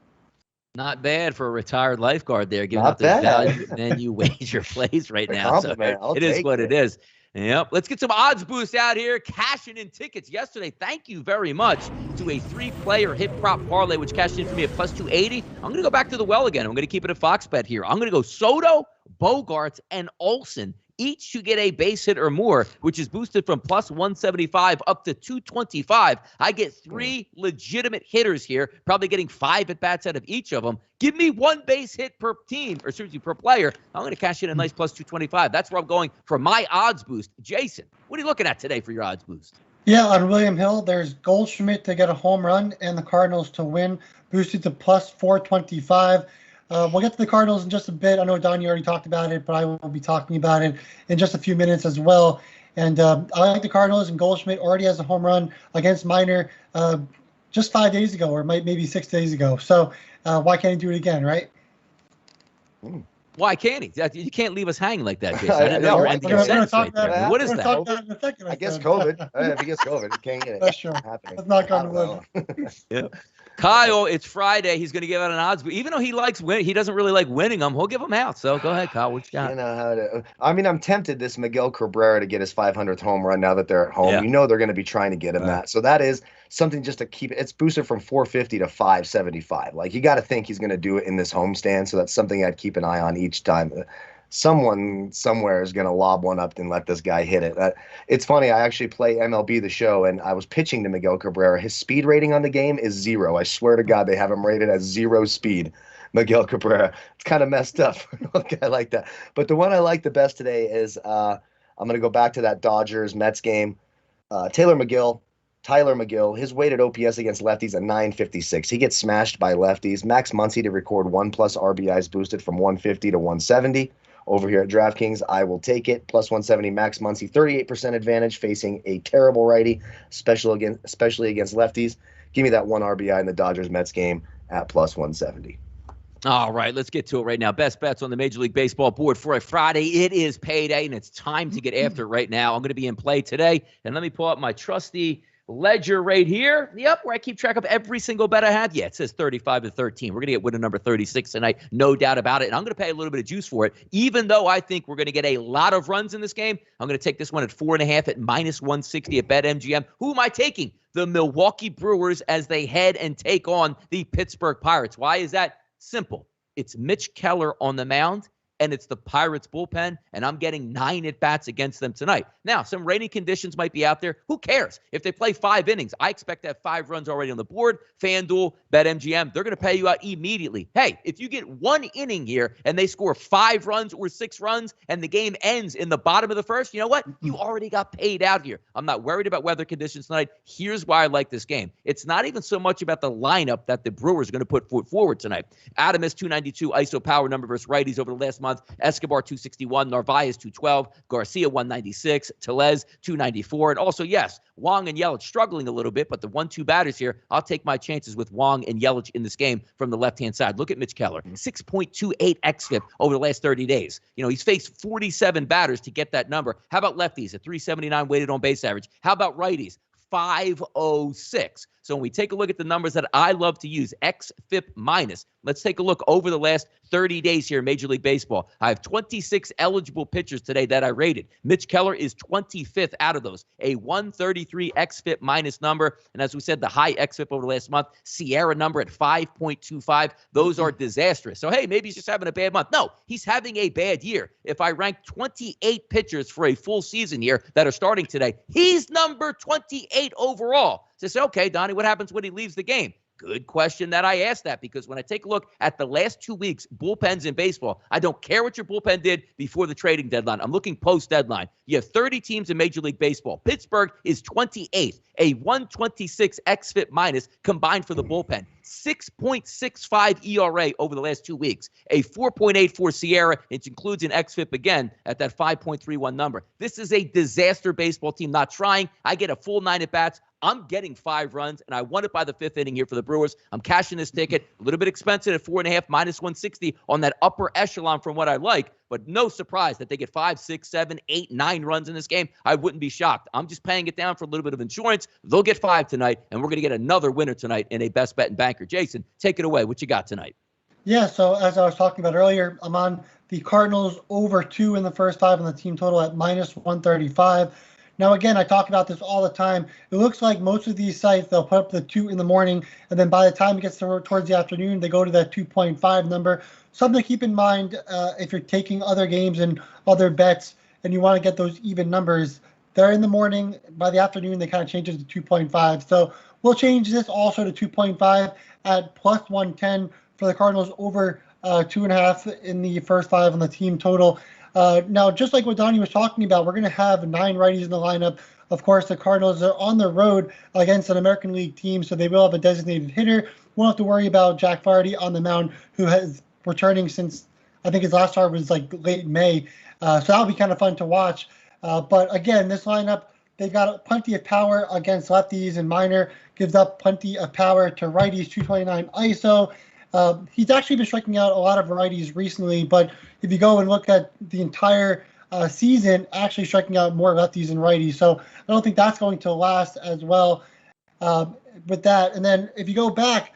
Speaker 2: Not bad for a retired lifeguard there, giving up the value menu wager plays right now. So it is what it is. Yep. Let's get some odds boost out here. Cashing in tickets yesterday. Thank you very much to a 3-player hit prop parlay, which cashed in for me at plus 280. I'm going to go back to the well again. I'm going to keep it at Fox Bet here. I'm going to go Soto, Bogarts, and Olsen. Each should get a base hit or more, which is boosted from plus 175 up to 225. I get 3 legitimate hitters here, probably getting 5 at-bats out of each of them. Give me 1 base hit per team, or seriously, per player. I'm going to cash in a nice plus 225. That's where I'm going for my odds boost. Jason, what are you looking at today for your odds boost?
Speaker 3: Yeah, on William Hill, there's Goldschmidt to get a home run and the Cardinals to win, boosted to plus 425. We'll get to the Cardinals in just a bit. I know Donnie already talked about it, but I will be talking about it in just a few minutes as well. And I like the Cardinals, and Goldschmidt already has a home run against Minor just 5 days ago, or maybe 6 days ago. So why can't he do it again, right?
Speaker 2: Why can't he? You can't leave us hanging like that, Jason. I didn't know you were ending your sentence right there. What is that?
Speaker 4: I guess COVID. If he gets COVID, he can't get it.
Speaker 3: That's true. Let's knock on wood.
Speaker 2: Yeah. Kyle, it's Friday. He's going to give out an odds, but even though he likes he doesn't really like winning them. He'll give them out. So go ahead, Kyle. What you got?
Speaker 4: You know how to. I mean, I'm tempted this Miguel Cabrera to get his 500th home run now that they're at home. Yeah. You know they're going to be trying to get him that. So that is something just to keep. It's boosted from 450 to 575. Like, you got to think he's going to do it in this homestand. So that's something I'd keep an eye on each time. Someone somewhere is going to lob one up and let this guy hit it. It's funny. I actually play MLB The Show, and I was pitching to Miguel Cabrera. His speed rating on the game is 0. I swear to God, they have him rated as 0 speed. Miguel Cabrera. It's kind of messed up for a guy like that. But the one I like the best today is I'm going to go back to that Dodgers-Mets game. Tyler McGill, his weighted OPS against lefties at 956. He gets smashed by lefties. Max Muncy to record 1+ RBIs boosted from 150 to 170. Over here at DraftKings, I will take it. Plus 170, Max Muncy, 38% advantage facing a terrible righty, especially against lefties. Give me that 1 RBI in the Dodgers-Mets game at plus 170.
Speaker 2: All right, let's get to it right now. Best bets on the Major League Baseball board for a Friday. It is payday, and it's time to get after it right now. I'm going to be in play today, and let me pull up my trusty ledger right here. Yep, where I keep track of every single bet I have. Yeah, it says 35-13. We're going to get winner number 36 tonight, no doubt about it. And I'm going to pay a little bit of juice for it, even though I think we're going to get a lot of runs in this game. I'm going to take this one at 4.5 at -160 at BetMGM. Who am I taking? The Milwaukee Brewers as they head and take on the Pittsburgh Pirates. Why is that? Simple. It's Mitch Keller on the mound, and it's the Pirates bullpen, and I'm getting 9 at-bats against them tonight. Now, some rainy conditions might be out there. Who cares? If they play 5 innings, I expect to have 5 runs already on the board. FanDuel, BetMGM, they're going to pay you out immediately. Hey, if you get 1 inning here and they score 5 runs or 6 runs and the game ends in the bottom of the first, you know what? You already got paid out here. I'm not worried about weather conditions tonight. Here's why I like this game. It's not even so much about the lineup that the Brewers are going to put forward tonight. Adames, 292, ISO power number versus righties over the last month. Escobar, 261, Narvaez, 212, Garcia, 196, Tellez, 294. And also, yes, Wong and Yelich struggling a little bit, but the 1-2 batters here, I'll take my chances with Wong and Yelich in this game from the left-hand side. Look at Mitch Keller, 6.28 xFIP over the last 30 days. You know, he's faced 47 batters to get that number. How about lefties at 379 weighted on base average? How about righties? 506. So when we take a look at the numbers that I love to use, xFIP minus, let's take a look over the last 30 days here in Major League Baseball. I have 26 eligible pitchers today that I rated. Mitch Keller is 25th out of those, a 133 xFIP minus number. And as we said, the high xFIP over the last month, Sierra number at 5.25. Those are disastrous. So, hey, maybe he's just having a bad month. No, he's having a bad year. If I rank 28 pitchers for a full season here that are starting today, he's number 28 overall. So say, okay, Donnie, what happens when he leaves the game? Good question that I asked that, because when I take a look at the last 2 weeks, bullpens in baseball, I don't care what your bullpen did before the trading deadline. I'm looking post-deadline. You have 30 teams in Major League Baseball. Pittsburgh is 28th, a 126 xFIP minus combined for the bullpen. 6.65 ERA over the last 2 weeks, a 4.84 Sierra, which includes an xFIP again at that 5.31 number. This is a disaster baseball team, not trying. I get a full 9 at-bats. I'm getting 5 runs, and I won it by the 5th inning here for the Brewers. I'm cashing this ticket. A little bit expensive at 4.5, -160 on that upper echelon from what I like, but no surprise that they get 5, 6, 7, 8, 9 runs in this game. I wouldn't be shocked. I'm just paying it down for a little bit of insurance. They'll get 5 tonight, and we're going to get another winner tonight in a best bet and banker. Jason, take it away. What you got tonight?
Speaker 3: Yeah, so as I was talking about earlier, I'm on the Cardinals over 2 in the first 5 on the team total at -135. Now, again, I talk about this all the time. It looks like most of these sites, they'll put up the 2 in the morning, and then by the time it gets towards the afternoon, they go to that 2.5 number. Something to keep in mind if you're taking other games and other bets and you want to get those even numbers. They're in the morning. By the afternoon, they kind of change it to 2.5. So we'll change this also to 2.5 at +110 for the Cardinals over 2.5 in the first 5 on the team total. Now, just like what Donnie was talking about, we're going to have 9 righties in the lineup. Of course, the Cardinals are on the road against an American League team, so they will have a designated hitter. Won't have to worry about Jack Flaherty on the mound, who has returning since, I think his last start was like late May. So that'll be kind of fun to watch. But again, this lineup, they've got plenty of power against lefties, and Minor gives up plenty of power to righties, 229 ISO. He's actually been striking out a lot of varieties recently, but if you go and look at the entire season, actually striking out more lefties than righties. So I don't think that's going to last as well with that. And then if you go back,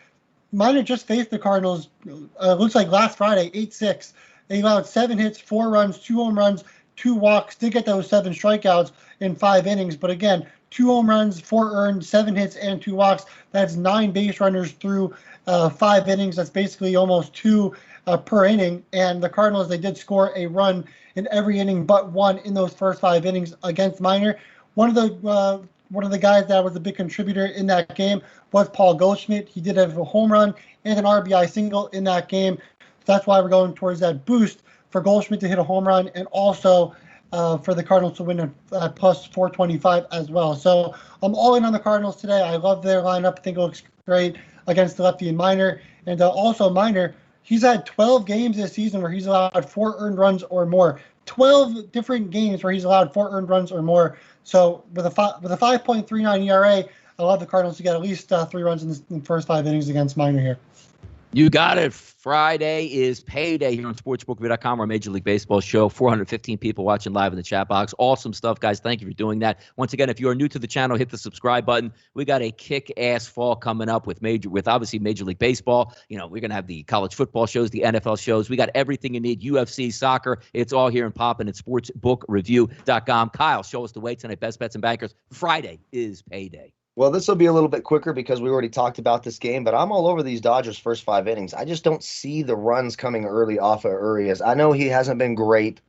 Speaker 3: Minor just faced the Cardinals, looks like last Friday, 8-6. They allowed 7 hits, 4 runs, 2 home runs, 2 walks, did get those 7 strikeouts in 5 innings. But again, 2 home runs, 4 earned, 7 hits, and 2 walks. That's 9 base runners through 5 innings. That's basically almost 2 per inning. And the Cardinals, they did score a run in every inning but 1 in those first 5 innings against Minor. One of the guys that was a big contributor in that game was Paul Goldschmidt. He did have a home run and an RBI single in that game. So that's why we're going towards that boost for Goldschmidt to hit a home run, and also for the Cardinals to win at plus 425 as well. So I'm all in on the Cardinals today. I love their lineup. I think it looks great against the lefty and Minor. And also Minor, he's had 12 games this season where he's allowed 4 earned runs or more. 12 different games where he's allowed 4 earned runs or more. So with a 5.39 ERA, I love the Cardinals to get at least 3 runs in the first 5 innings against Minor here.
Speaker 2: You got it. Friday is payday here on sportsbook.com, our Major League Baseball show. 415 people watching live in the chat box. Awesome stuff, guys. Thank you for doing that. Once again, if you are new to the channel, hit the subscribe button. We got a kick-ass fall coming up with obviously Major League Baseball. You know, we're going to have the college football shows, the NFL shows. We got everything you need, UFC, soccer. It's all here and popping at sportsbookreview.com. Kyle, show us the way tonight. Best bets and bankers. Friday is payday.
Speaker 4: Well, this will be a little bit quicker because we already talked about this game, but I'm all over these Dodgers' first 5 innings. I just don't see the runs coming early off of Urias. I know he hasn't been great,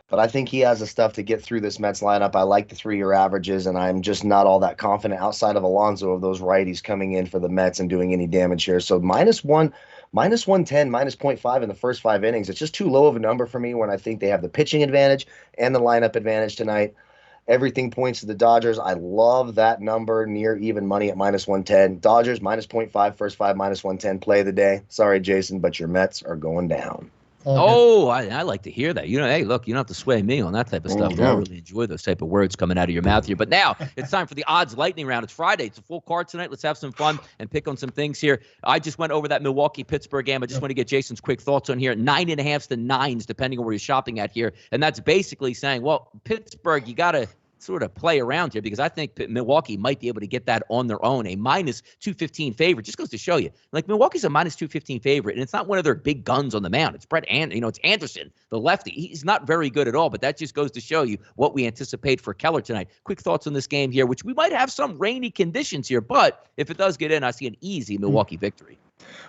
Speaker 4: but I think he has the stuff to get through this Mets lineup. I like the 3-year averages, and I'm just not all that confident outside of Alonso of those righties coming in for the Mets and doing any damage here. So -1, -110, -0.5 in the first 5 innings. It's just too low of a number for me when I think they have the pitching advantage and the lineup advantage tonight. Everything points to the Dodgers. I love that number near even money at -110. Dodgers -0.5, first 5, -110. Play of the day. Sorry, Jason, but your Mets are going down.
Speaker 2: Oh, I like to hear that. You know, hey, look, you don't have to sway me on that type of stuff. I really enjoy those type of words coming out of your mouth here. But now it's time for the odds lightning round. It's Friday. It's a full card tonight. Let's have some fun and pick on some things here. I just went over that Milwaukee-Pittsburgh game. I just want to get Jason's quick thoughts on here. 9.5s to 9s, depending on where you're shopping at here. And that's basically saying, well, Pittsburgh, you got to sort of play around here because I think Milwaukee might be able to get that on their own. A -215 favorite just goes to show you, like, Milwaukee's a -215 favorite, and it's not one of their big guns on the mound. It's it's Anderson, the lefty. He's not very good at all, but that just goes to show you what we anticipate for Keller tonight. Quick thoughts on this game here, which we might have some rainy conditions here, but if it does get in, I see an easy Milwaukee victory.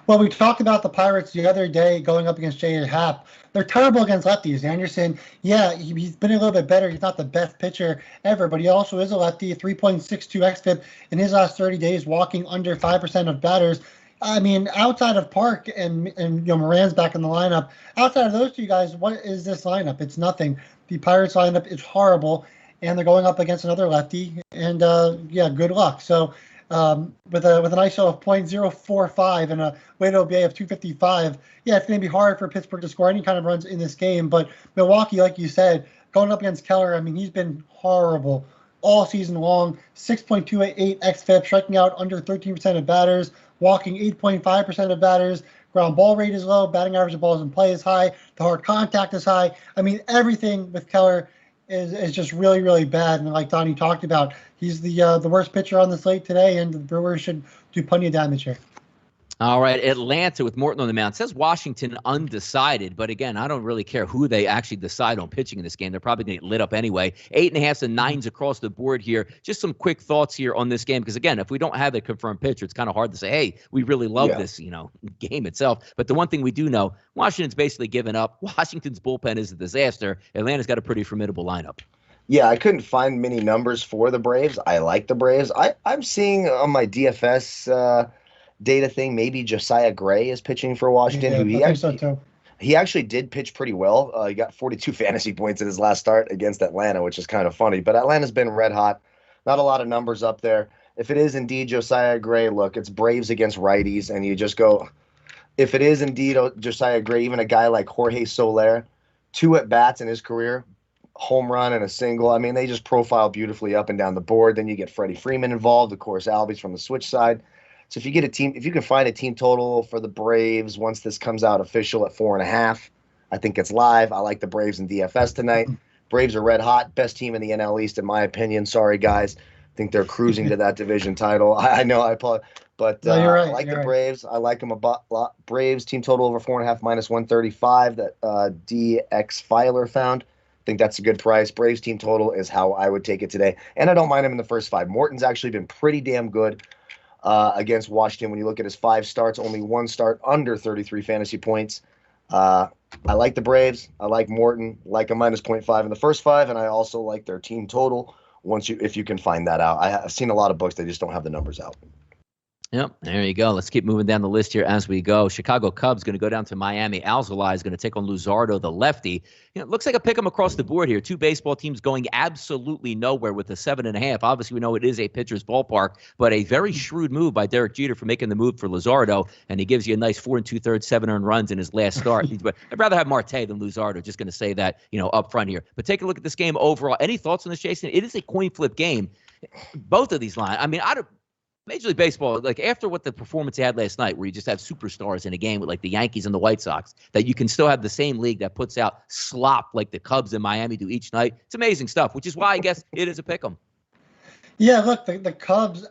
Speaker 3: Well, we talked about the Pirates the other day going up against J.A. Happ. They're terrible against lefties. Anderson, yeah, he's been a little bit better. He's not the best pitcher ever, but he also is a lefty, 3.62 xFIP in his last 30 days, walking under 5% of batters. I mean, outside of Park and Moran's back in the lineup, outside of those two guys, what is this lineup? It's nothing. The Pirates lineup is horrible, and they're going up against another lefty, and good luck. So with an ISO of .045 and a weighted OBA of 255, it's going to be hard for Pittsburgh to score any kind of runs in this game. But Milwaukee, like you said, going up against Keller, I mean, he's been horrible all season long. 6.28 xFIP, striking out under 13% of batters, walking 8.5% of batters. Ground ball rate is low, batting average of balls in play is high, the hard contact is high. I mean, everything with Keller is just really, really bad. And like Donnie talked about, he's the worst pitcher on the slate today, and the Brewers should do plenty of damage here.
Speaker 2: All right, Atlanta with Morton on the mound. It says Washington undecided, but again, I don't really care who they actually decide on pitching in this game. They're probably going to get lit up anyway. 8.5s and 9s across the board here. Just some quick thoughts here on this game, because again, if we don't have a confirmed pitcher, it's kind of hard to say, hey, we really love this, game itself. But the one thing we do know, Washington's basically given up. Washington's bullpen is a disaster. Atlanta's got a pretty formidable lineup.
Speaker 4: Yeah, I couldn't find many numbers for the Braves. I like the Braves. I'm seeing on my DFS data thing, maybe Josiah Gray is pitching for Washington. He actually did pitch pretty well. He got 42 fantasy points in his last start against Atlanta, which is kind of funny. But Atlanta's been red hot. Not a lot of numbers up there. If it is indeed Josiah Gray, look, it's Braves against righties, and you just go, if it is indeed Josiah Gray, even a guy like Jorge Soler, 2 at-bats in his career, home run and a single. I mean, they just profile beautifully up and down the board. Then you get Freddie Freeman involved, of course, Albies from the switch side. So if you can find a team total for the Braves once this comes out official at 4.5, I think it's live. I like the Braves in DFS tonight. Braves are red hot, best team in the NL East in my opinion. Sorry guys, I think they're cruising to that division title. I know I apologize, but
Speaker 3: no, you're right,
Speaker 4: I like
Speaker 3: you're
Speaker 4: the
Speaker 3: right.
Speaker 4: Braves. I like them a lot. Braves team total over 4.5 -135 that DX Filer found. I think that's a good price. Braves team total is how I would take it today, and I don't mind him in the first 5. Morton's actually been pretty damn good against Washington. When you look at his 5 starts, only 1 start under 33 fantasy points. I like the Braves. I like Morton. Like a -0.5 in the first 5, and I also like their team total. If you can find that out, I've seen a lot of books. They just don't have the numbers out.
Speaker 2: Yep, there you go. Let's keep moving down the list here as we go. Chicago Cubs going to go down to Miami. Alzolay is going to take on Luzardo, the lefty. It looks like a pick 'em across the board here. 2 baseball teams going absolutely nowhere with a 7.5. Obviously, we know it is a pitcher's ballpark, but a very shrewd move by Derek Jeter for making the move for Luzardo, and he gives you a nice 4 2/3, 7 earned runs in his last start. But I'd rather have Marte than Luzardo. Just going to say that, up front here. But take a look at this game overall. Any thoughts on this, Jason? It is a coin flip game. Both of these lines. I mean, Major League Baseball, like after what the performance they had last night, where you just have superstars in a game with like the Yankees and the White Sox, that you can still have the same league that puts out slop like the Cubs in Miami do each night. It's amazing stuff, which is why I guess it is a pick 'em.
Speaker 3: Yeah, look, the Cubs,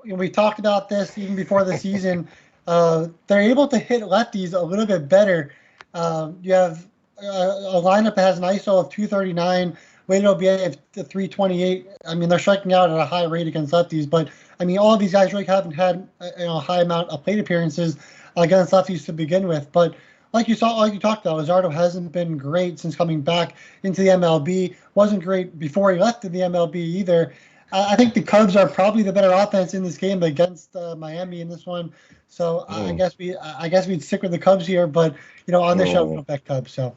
Speaker 3: we talked about this even before the season. They're able to hit lefties a little bit better. You have a lineup that has an ISO of 239, weighted OBA of 328. I mean, they're striking out at a high rate against lefties, but I mean, all of these guys really haven't had a high amount of plate appearances against lefties to begin with. But like you talked about, Luzardo hasn't been great since coming back into the MLB. Wasn't great before he left the MLB either. I think the Cubs are probably the better offense in this game against Miami in this one. So I guess we'd stick with the Cubs here. But on this show, we don't bet Cubs. So.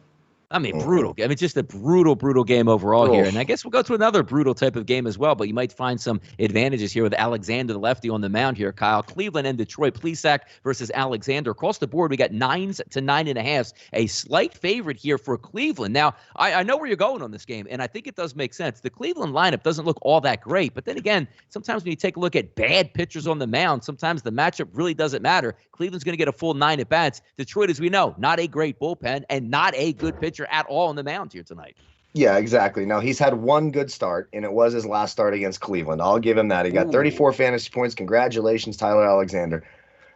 Speaker 2: I mean, brutal. I mean, just a brutal game overall here. And I guess we'll go to another brutal type of game as well, but you might find some advantages here with Alexander, the lefty, on the mound here, Kyle. Cleveland and Detroit, Plesac versus Alexander. Across the board, we got 9s to 9.5s, a slight favorite here for Cleveland. Now, I know where you're going on this game, and I think it does make sense. The Cleveland lineup doesn't look all that great, but then again, sometimes when you take a look at bad pitchers on the mound, sometimes the matchup really doesn't matter. Cleveland's going to get a full 9 at-bats. Detroit, as we know, not a great bullpen and not a good pitcher at all on the mound here tonight.
Speaker 4: Yeah, exactly. Now, he's had one good start, and it was his last start against Cleveland. I'll give him that. He got 34 fantasy points. Congratulations, Tyler Alexander.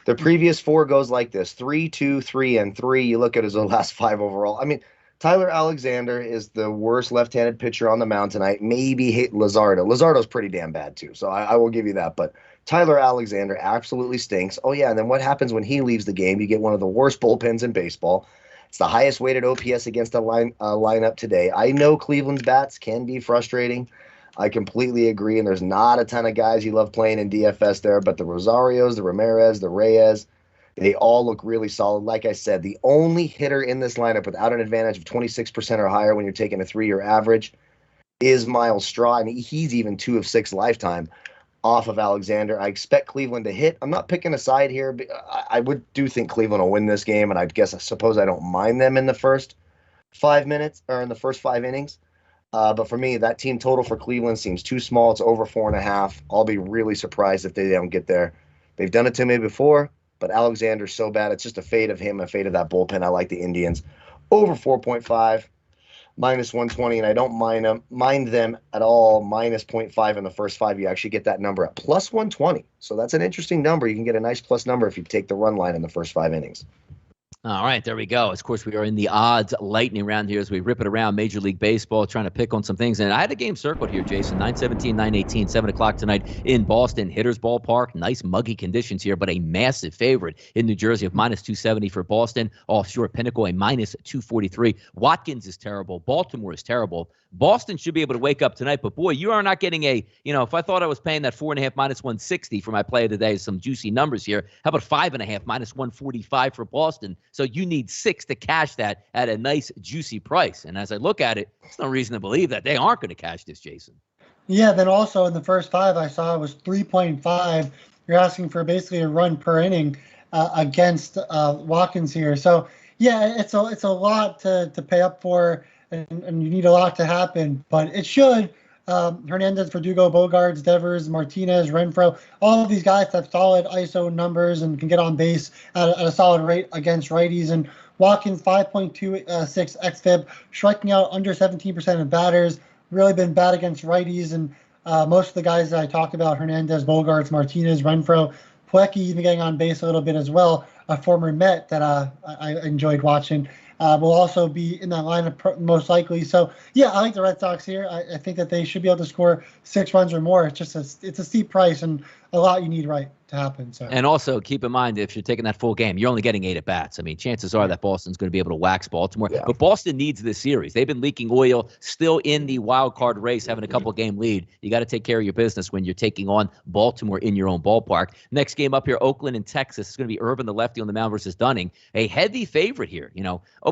Speaker 4: The previous 4 goes like this: 3, 2, 3, and 3. You look at his last 5 overall. I mean, Tyler Alexander is the worst left-handed pitcher on the mound tonight. Maybe hit Luzardo. Luzardo's pretty damn bad, too, so I will give you that. But Tyler Alexander absolutely stinks. Oh, yeah, and then what happens when he leaves the game? You get one of the worst bullpens in baseball. It's the highest weighted OPS against a lineup today. I know Cleveland's bats can be frustrating. I completely agree, and there's not a ton of guys you love playing in DFS there, but the Rosarios, the Ramirez, the Reyes, they all look really solid. Like I said, the only hitter in this lineup without an advantage of 26% or higher when you're taking a 3-year average is Miles Straw, and he's even 2 of 6 lifetime off of Alexander. I expect Cleveland to hit. I'm not picking a side here, but I do think Cleveland will win this game, and I suppose I don't mind them in the first 5 minutes or in the first 5 innings. But for me, that team total for Cleveland seems too small. It's over 4.5. I'll be really surprised if they don't get there. They've done it to me before, but Alexander's so bad. It's just a fade of him, a fade of that bullpen. I like the Indians. Over 4.5. Minus 120, and I don't mind them at all. Minus 0.5 in the first 5. You actually get that number at plus 120. So that's an interesting number. You can get a nice plus number if you take the run line in the first 5 innings.
Speaker 2: All right, there we go. Of course, we are in the odds lightning round here as we rip it around Major League Baseball, trying to pick on some things. And I had a game circled here, Jason. 9:17, 9:18, 7 o'clock tonight in Boston. Hitters Ballpark. Nice muggy conditions here, but a massive favorite in New Jersey of minus 270 for Boston. Offshore Pinnacle, a minus 243. Watkins is terrible. Baltimore is terrible. Boston should be able to wake up tonight, but boy, you are not getting if I thought I was paying that 4.5 minus 160 for my play of the day, some juicy numbers here. How about 5.5 minus 145 for Boston? So you need 6 to cash that at a nice juicy price. And as I look at it, there's no reason to believe that they aren't going to cash this, Jason.
Speaker 3: Yeah, then also in the first 5 I saw it was 3.5. You're asking for basically a run per inning against Watkins here. So yeah, it's a lot to pay up for. And you need a lot to happen, but it should. Hernandez, Verdugo, Bogarts, Devers, Martinez, Renfroe, all of these guys have solid ISO numbers and can get on base at a solid rate against righties. And Watkins, 5.26 xFIP, striking out under 17% of batters, really been bad against righties. And most of the guys that I talked about, Hernandez, Bogarts, Martinez, Renfroe, Pleki even getting on base a little bit as well, a former Met that I enjoyed watching. Will also be in that lineup most likely. So, yeah, I like the Red Sox here. I think that they should be able to score 6 runs or more. It's just it's a steep price and a lot you need to happen. So. And
Speaker 2: also keep in mind, if you're taking that full game, you're only getting 8 at-bats. I mean, chances are that Boston's going to be able to wax Baltimore. Yeah. But Boston needs this series. They've been leaking oil, still in the wild card race, having a couple-game lead. You got to take care of your business when you're taking on Baltimore in your own ballpark. Next game up here, Oakland and Texas. It's going to be Urban, the lefty, on the mound versus Dunning. A heavy favorite here,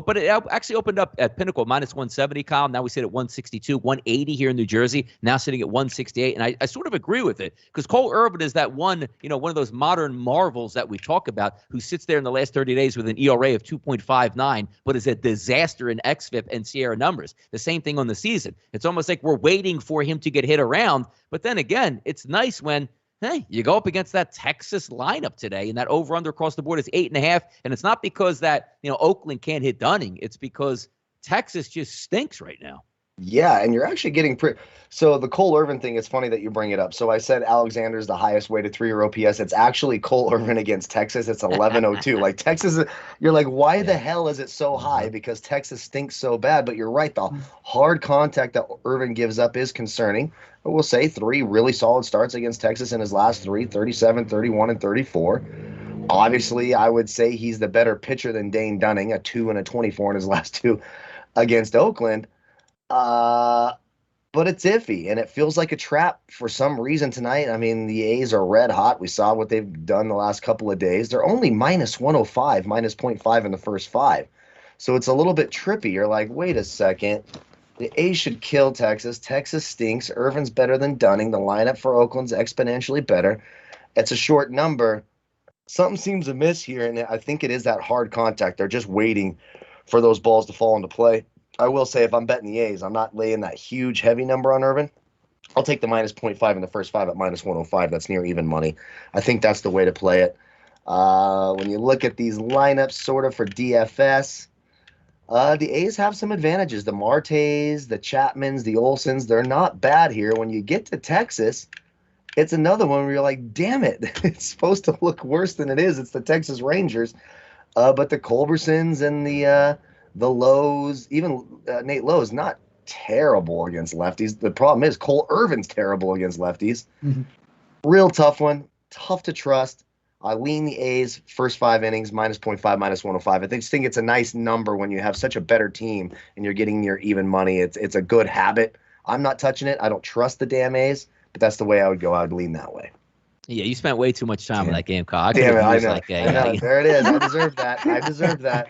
Speaker 2: but it actually opened up at Pinnacle, minus 170, Kyle. Now we sit at 162, 180 here in New Jersey, now sitting at 168. And I sort of agree with it because Cole Urban is that one of those modern marvels that we talk about who sits there in the last 30 days with an ERA of 2.59, but is a disaster in xFIP and Sierra numbers. The same thing on the season. It's almost like we're waiting for him to get hit around. But then again, it's nice when Hey, you go up against that Texas lineup today, and that over-under across the board is 8.5. And it's not because that, Oakland can't hit Dunning. It's because Texas just stinks right now.
Speaker 4: Yeah, and you're actually getting so the Cole Irvin thing, it's funny that you bring it up. So I said Alexander's the highest weighted 3-year OPS. It's actually Cole Irvin against Texas. It's 11.02. Like Texas, you're like, why the hell is it so high? Because Texas stinks so bad. But you're right, the hard contact that Irvin gives up is concerning. But we'll say 3 really solid starts against Texas in his last 3, 37, 31, and 34. Obviously, I would say he's the better pitcher than Dane Dunning, a 2 and a 24 in his last 2 against Oakland. But it's iffy, and it feels like a trap for some reason tonight. I mean, the A's are red hot. We saw what they've done the last couple of days. They're only minus 105, minus 0.5 in the first 5. So it's a little bit trippy. You're like, wait a second. The A's should kill Texas. Texas stinks. Irvin's better than Dunning. The lineup for Oakland's exponentially better. It's a short number. Something seems amiss here, and I think it is that hard contact. They're just waiting for those balls to fall into play. I will say if I'm betting the A's, I'm not laying that huge heavy number on Irvin. I'll take the minus 0.5 in the first 5 at minus 105. That's near even money. I think that's the way to play it. When you look at these lineups sort of for DFS, the A's have some advantages. The Martes, the Chapmans, the Olsons, they're not bad here. When you get to Texas, it's another one where you're like, damn it, it's supposed to look worse than it is. It's the Texas Rangers. But the Culbersons and the Lowe's, even Nate Lowe's, not terrible against lefties. The problem is Cole Irvin's terrible against lefties. Mm-hmm. Real tough one. Tough to trust. I lean the A's first 5 innings, minus 0.5, minus 105. I just think it's a nice number when you have such a better team and you're getting near even money. It's a good habit. I'm not touching it. I don't trust the damn A's, but that's the way I would go. I would lean that way.
Speaker 2: Yeah, you spent way too much time on that game, Kyle.
Speaker 4: Damn it, I know. There it is. I deserve that.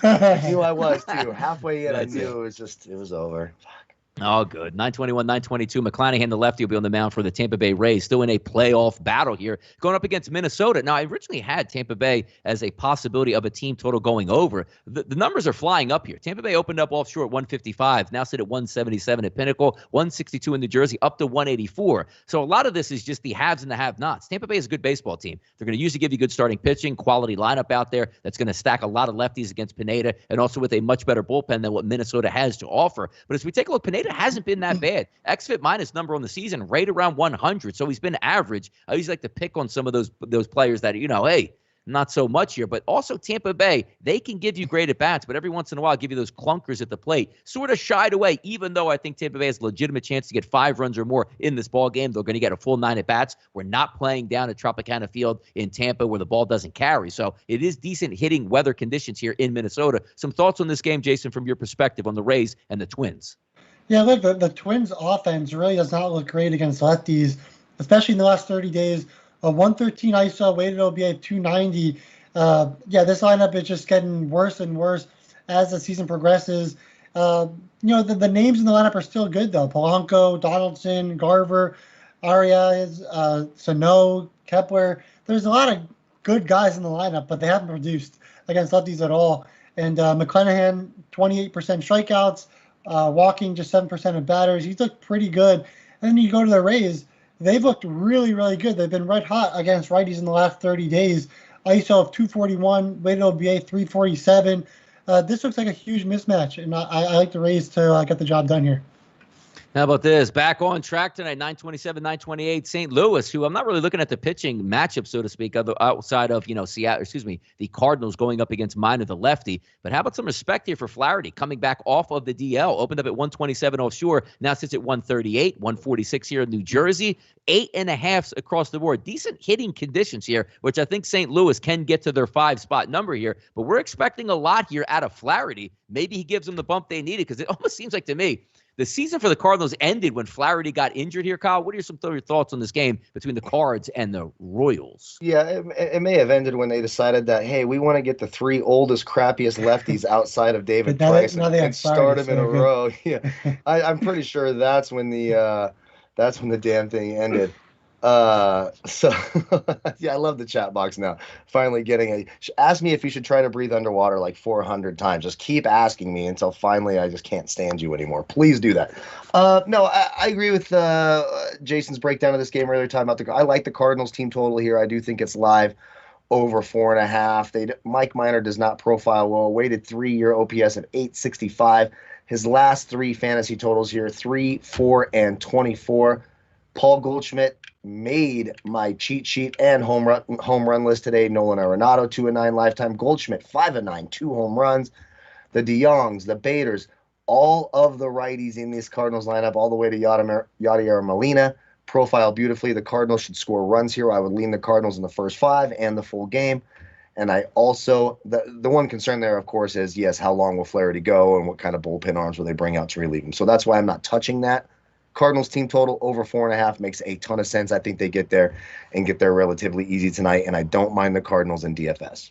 Speaker 4: I knew I was, too. Halfway in, I knew it was over. Fuck.
Speaker 2: Oh, good. 921, 922. McClanahan, the lefty, will be on the mound for the Tampa Bay Rays. Still in a playoff battle here, going up against Minnesota. Now, I originally had Tampa Bay as a possibility of a team total going over. The numbers are flying up here. Tampa Bay opened up offshore at 155, now sit at 177 at Pinnacle, 162 in New Jersey, up to 184. So a lot of this is just the haves and the have-nots. Tampa Bay is a good baseball team. They're going to usually give you good starting pitching, quality lineup out there that's going to stack a lot of lefties against Pineda, and also with a much better bullpen than what Minnesota has to offer. But as we take a look, Pineda hasn't been that bad. XFIP minus number on the season right around 100, so he's been average. I always like to pick on some of those players that, hey, not so much here. But also Tampa Bay, they can give you great at-bats, but every once in a while give you those clunkers at the plate. Sort of shied away, even though I think Tampa Bay has a legitimate chance to get 5 runs or more in this ball game. They're going to get a full 9 at-bats. We're not playing down at Tropicana Field in Tampa where the ball doesn't carry. So it is decent hitting weather conditions here in Minnesota. Some thoughts on this game, Jason, from your perspective on the Rays and the Twins?
Speaker 3: Yeah, look, the Twins' offense really does not look great against lefties, especially in the last 30 days. A 113 ISO, weighted OBA of 290. This lineup is just getting worse and worse as the season progresses. The names in the lineup are still good, though. Polanco, Donaldson, Garver, Arias, Sano, Kepler. There's a lot of good guys in the lineup, but they haven't produced against lefties at all. And McClanahan, 28% strikeouts. Walking just 7% of batters. He's looked pretty good. And then you go to the Rays. They've looked really, really good. They've been red hot against righties in the last 30 days. ISO of 241, weighted OBA 347. This looks like a huge mismatch, and I like the Rays to get the job done here.
Speaker 2: How about this? Back on track tonight, 927, 928. St. Louis, who I'm not really looking at the pitching matchup, so to speak, outside of, the Cardinals going up against Minor, the lefty. But how about some respect here for Flaherty coming back off of the DL? Opened up at 127 offshore, now sits at 138, 146 here in New Jersey. 8.5 across the board. Decent hitting conditions here, which I think St. Louis can get to their 5-spot number here. But we're expecting a lot here out of Flaherty. Maybe he gives them the bump they needed, because it almost seems like to me, the season for the Cardinals ended when Flaherty got injured here, Kyle. What are some of your thoughts on this game between the Cards and the Royals?
Speaker 4: Yeah, it may have ended when they decided that, hey, we want to get the 3 oldest, crappiest lefties outside of David Price and start them in a row. Yeah, I'm pretty sure that's when the damn thing ended. So yeah, I love the chat box now. Finally getting ask me if you should try to breathe underwater like 400 times. Just keep asking me until finally I just can't stand you anymore. Please do that. No, I agree with Jason's breakdown of this game earlier, talking about I like the Cardinals team total here. I do think it's live over 4.5. Mike Minor does not profile well. Weighted 3-year OPS of 865. His last 3 fantasy totals here, 3, 4, and 24. Paul Goldschmidt made my cheat sheet and home run list today. Nolan Arenado, 2-9 lifetime. Goldschmidt, 5-9, 2 home runs. The DeYoungs, the Baders, all of the righties in this Cardinals lineup, all the way to Yadier Molina, profile beautifully. The Cardinals should score runs here. I would lean the Cardinals in the first 5 and the full game. And I also, the one concern there, of course, is, yes, how long will Flaherty go and what kind of bullpen arms will they bring out to relieve him? So that's why I'm not touching that. Cardinals team total over 4.5 makes a ton of sense. I think they get there relatively easy tonight, and I don't mind the Cardinals in DFS.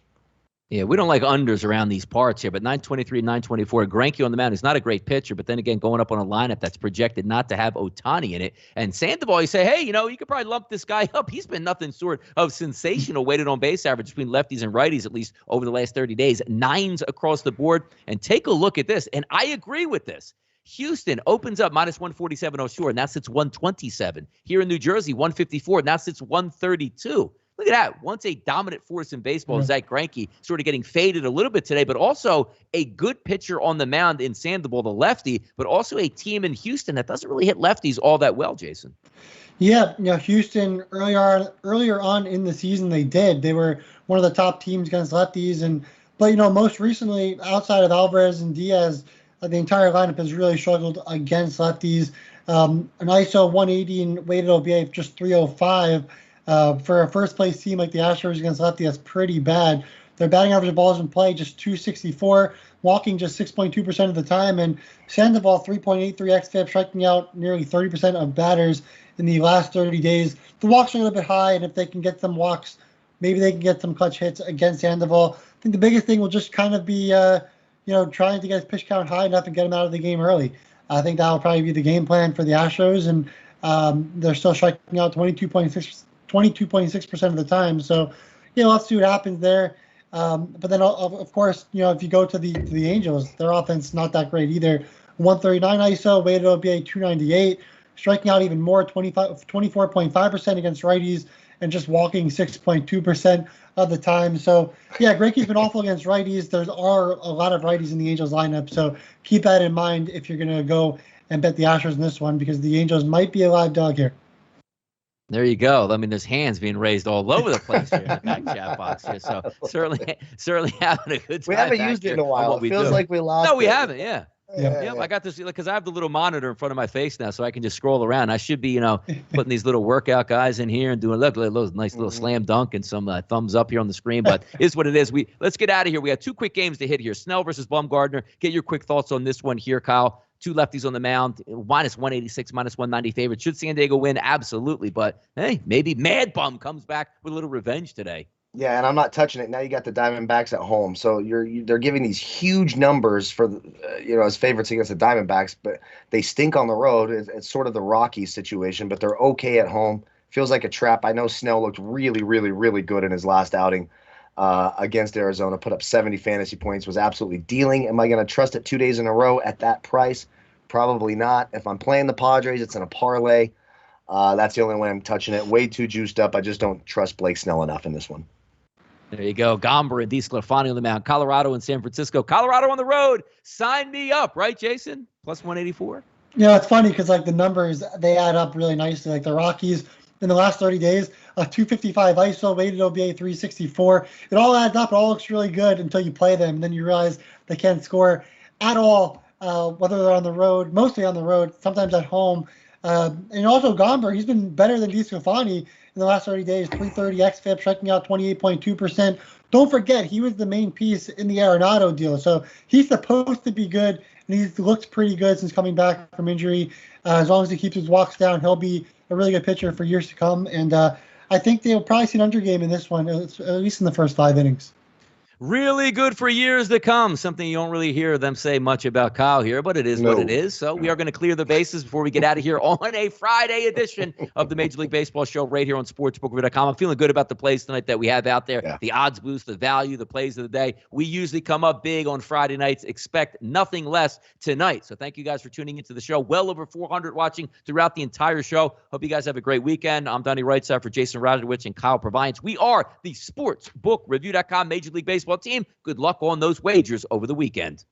Speaker 2: Yeah, we don't like unders around these parts here, but 923, 924. Greinke on the mound is not a great pitcher, but then again, going up on a lineup that's projected not to have Ohtani in it. And Sandoval, you say, hey, you could probably lump this guy up. He's been nothing short of sensational weighted on base average between lefties and righties, at least over the last 30 days. 9s across the board. And take a look at this, and I agree with this. Houston opens up minus 147 offshore, and now sits 127. Here in New Jersey, 154, now sits 132. Look at that. Once a dominant force in baseball, Zach Greinke sort of getting faded a little bit today, but also a good pitcher on the mound in Sandoval, the lefty, but also a team in Houston that doesn't really hit lefties all that well, Jason.
Speaker 3: Yeah, Houston earlier on in the season they did. They were one of the top teams against lefties, but most recently, outside of Alvarez and Diaz, the entire lineup has really struggled against lefties. An ISO 180 and weighted OBA of just 305. For a first-place team like the Astros against lefty, that's pretty bad. Their batting average of balls in play, just 264, walking just 6.2% of the time, and Sandoval, 3.83 xFIP, striking out nearly 30% of batters in the last 30 days. The walks are a little bit high, and if they can get some walks, maybe they can get some clutch hits against Sandoval. I think the biggest thing will just kind of be, trying to get his pitch count high enough and get him out of the game early. I think that will probably be the game plan for the Astros, and they're still striking out 22.6% of the time. So, let's see what happens there. But then, of course, if you go to the Angels, their offense not that great either. 139 ISO, weighted OBA 298, striking out even more, 24.5% against righties, and just walking 6.2% of the time. So, yeah, Greinke's been awful against righties. There are a lot of righties in the Angels lineup. So keep that in mind if you're going to go and bet the Astros in this one, because the Angels might be a live dog here.
Speaker 2: There you go. I mean, there's hands being raised all over the place here in the back chat box here. So certainly having a good time.
Speaker 4: We haven't used it in a while. It feels like we lost it.
Speaker 2: No, we haven't. Yeah. Yeah, I got this because I have the little monitor in front of my face now, so I can just scroll around. I should be, putting these little workout guys in here and doing those nice little slam dunk and some thumbs up here on the screen. But it's what it is. Let's get out of here. We have 2 quick games to hit here. Snell versus Bumgarner. Get your quick thoughts on this one here, Kyle. 2 lefties on the mound, minus 186, minus 190 favorite. Should San Diego win? Absolutely. But hey, maybe Mad Bum comes back with a little revenge today.
Speaker 4: Yeah, and I'm not touching it. Now you got the Diamondbacks at home, so they're giving these huge numbers for as favorites against the Diamondbacks, but they stink on the road. It's sort of the Rockies situation, but they're okay at home. Feels like a trap. I know Snell looked really, really, really good in his last outing against Arizona. Put up 70 fantasy points. Was absolutely dealing. Am I going to trust it 2 days in a row at that price? Probably not. If I'm playing the Padres, it's in a parlay. That's the only way I'm touching it. Way too juiced up. I just don't trust Blake Snell enough in this one.
Speaker 2: There you go. Gomber and DeSclafani on the mound. Colorado and San Francisco. Colorado on the road. Sign me up, right, Jason? Plus 184.
Speaker 3: It's funny because the numbers, they add up really nicely. Like the Rockies in the last 30 days, 255 ISO, weighted OBA 364. It all adds up. It all looks really good until you play them, and then you realize they can't score at all, whether they're on the road, mostly on the road, sometimes at home. And also Gomber, he's been better than DeSclafani in the last 30 days, 330 xFIP, striking out 28.2%. Don't forget, he was the main piece in the Arenado deal. So he's supposed to be good, and he's looked pretty good since coming back from injury. As long as he keeps his walks down, he'll be a really good pitcher for years to come. And I think they'll probably see an under game in this one, at least in the first 5 innings.
Speaker 2: really good for years to come. Something you don't really hear them say much about Kyle here, but it is what it is. So we are going to clear the bases before we get out of here on a Friday edition of the Major League Baseball show right here on sportsbook.com. I'm feeling good about the plays tonight that we have out there. Yeah. The odds boost, the value, the plays of the day. We usually come up big on Friday nights. Expect nothing less tonight. So thank you guys for tuning into the show. Well over 400 watching throughout the entire show. Hope you guys have a great weekend. I'm Donnie RightSide for Jason Radowitz and Kyle Purviance. We are the sportsbookreview.com Major League Baseball team. Good luck on those wagers over the weekend.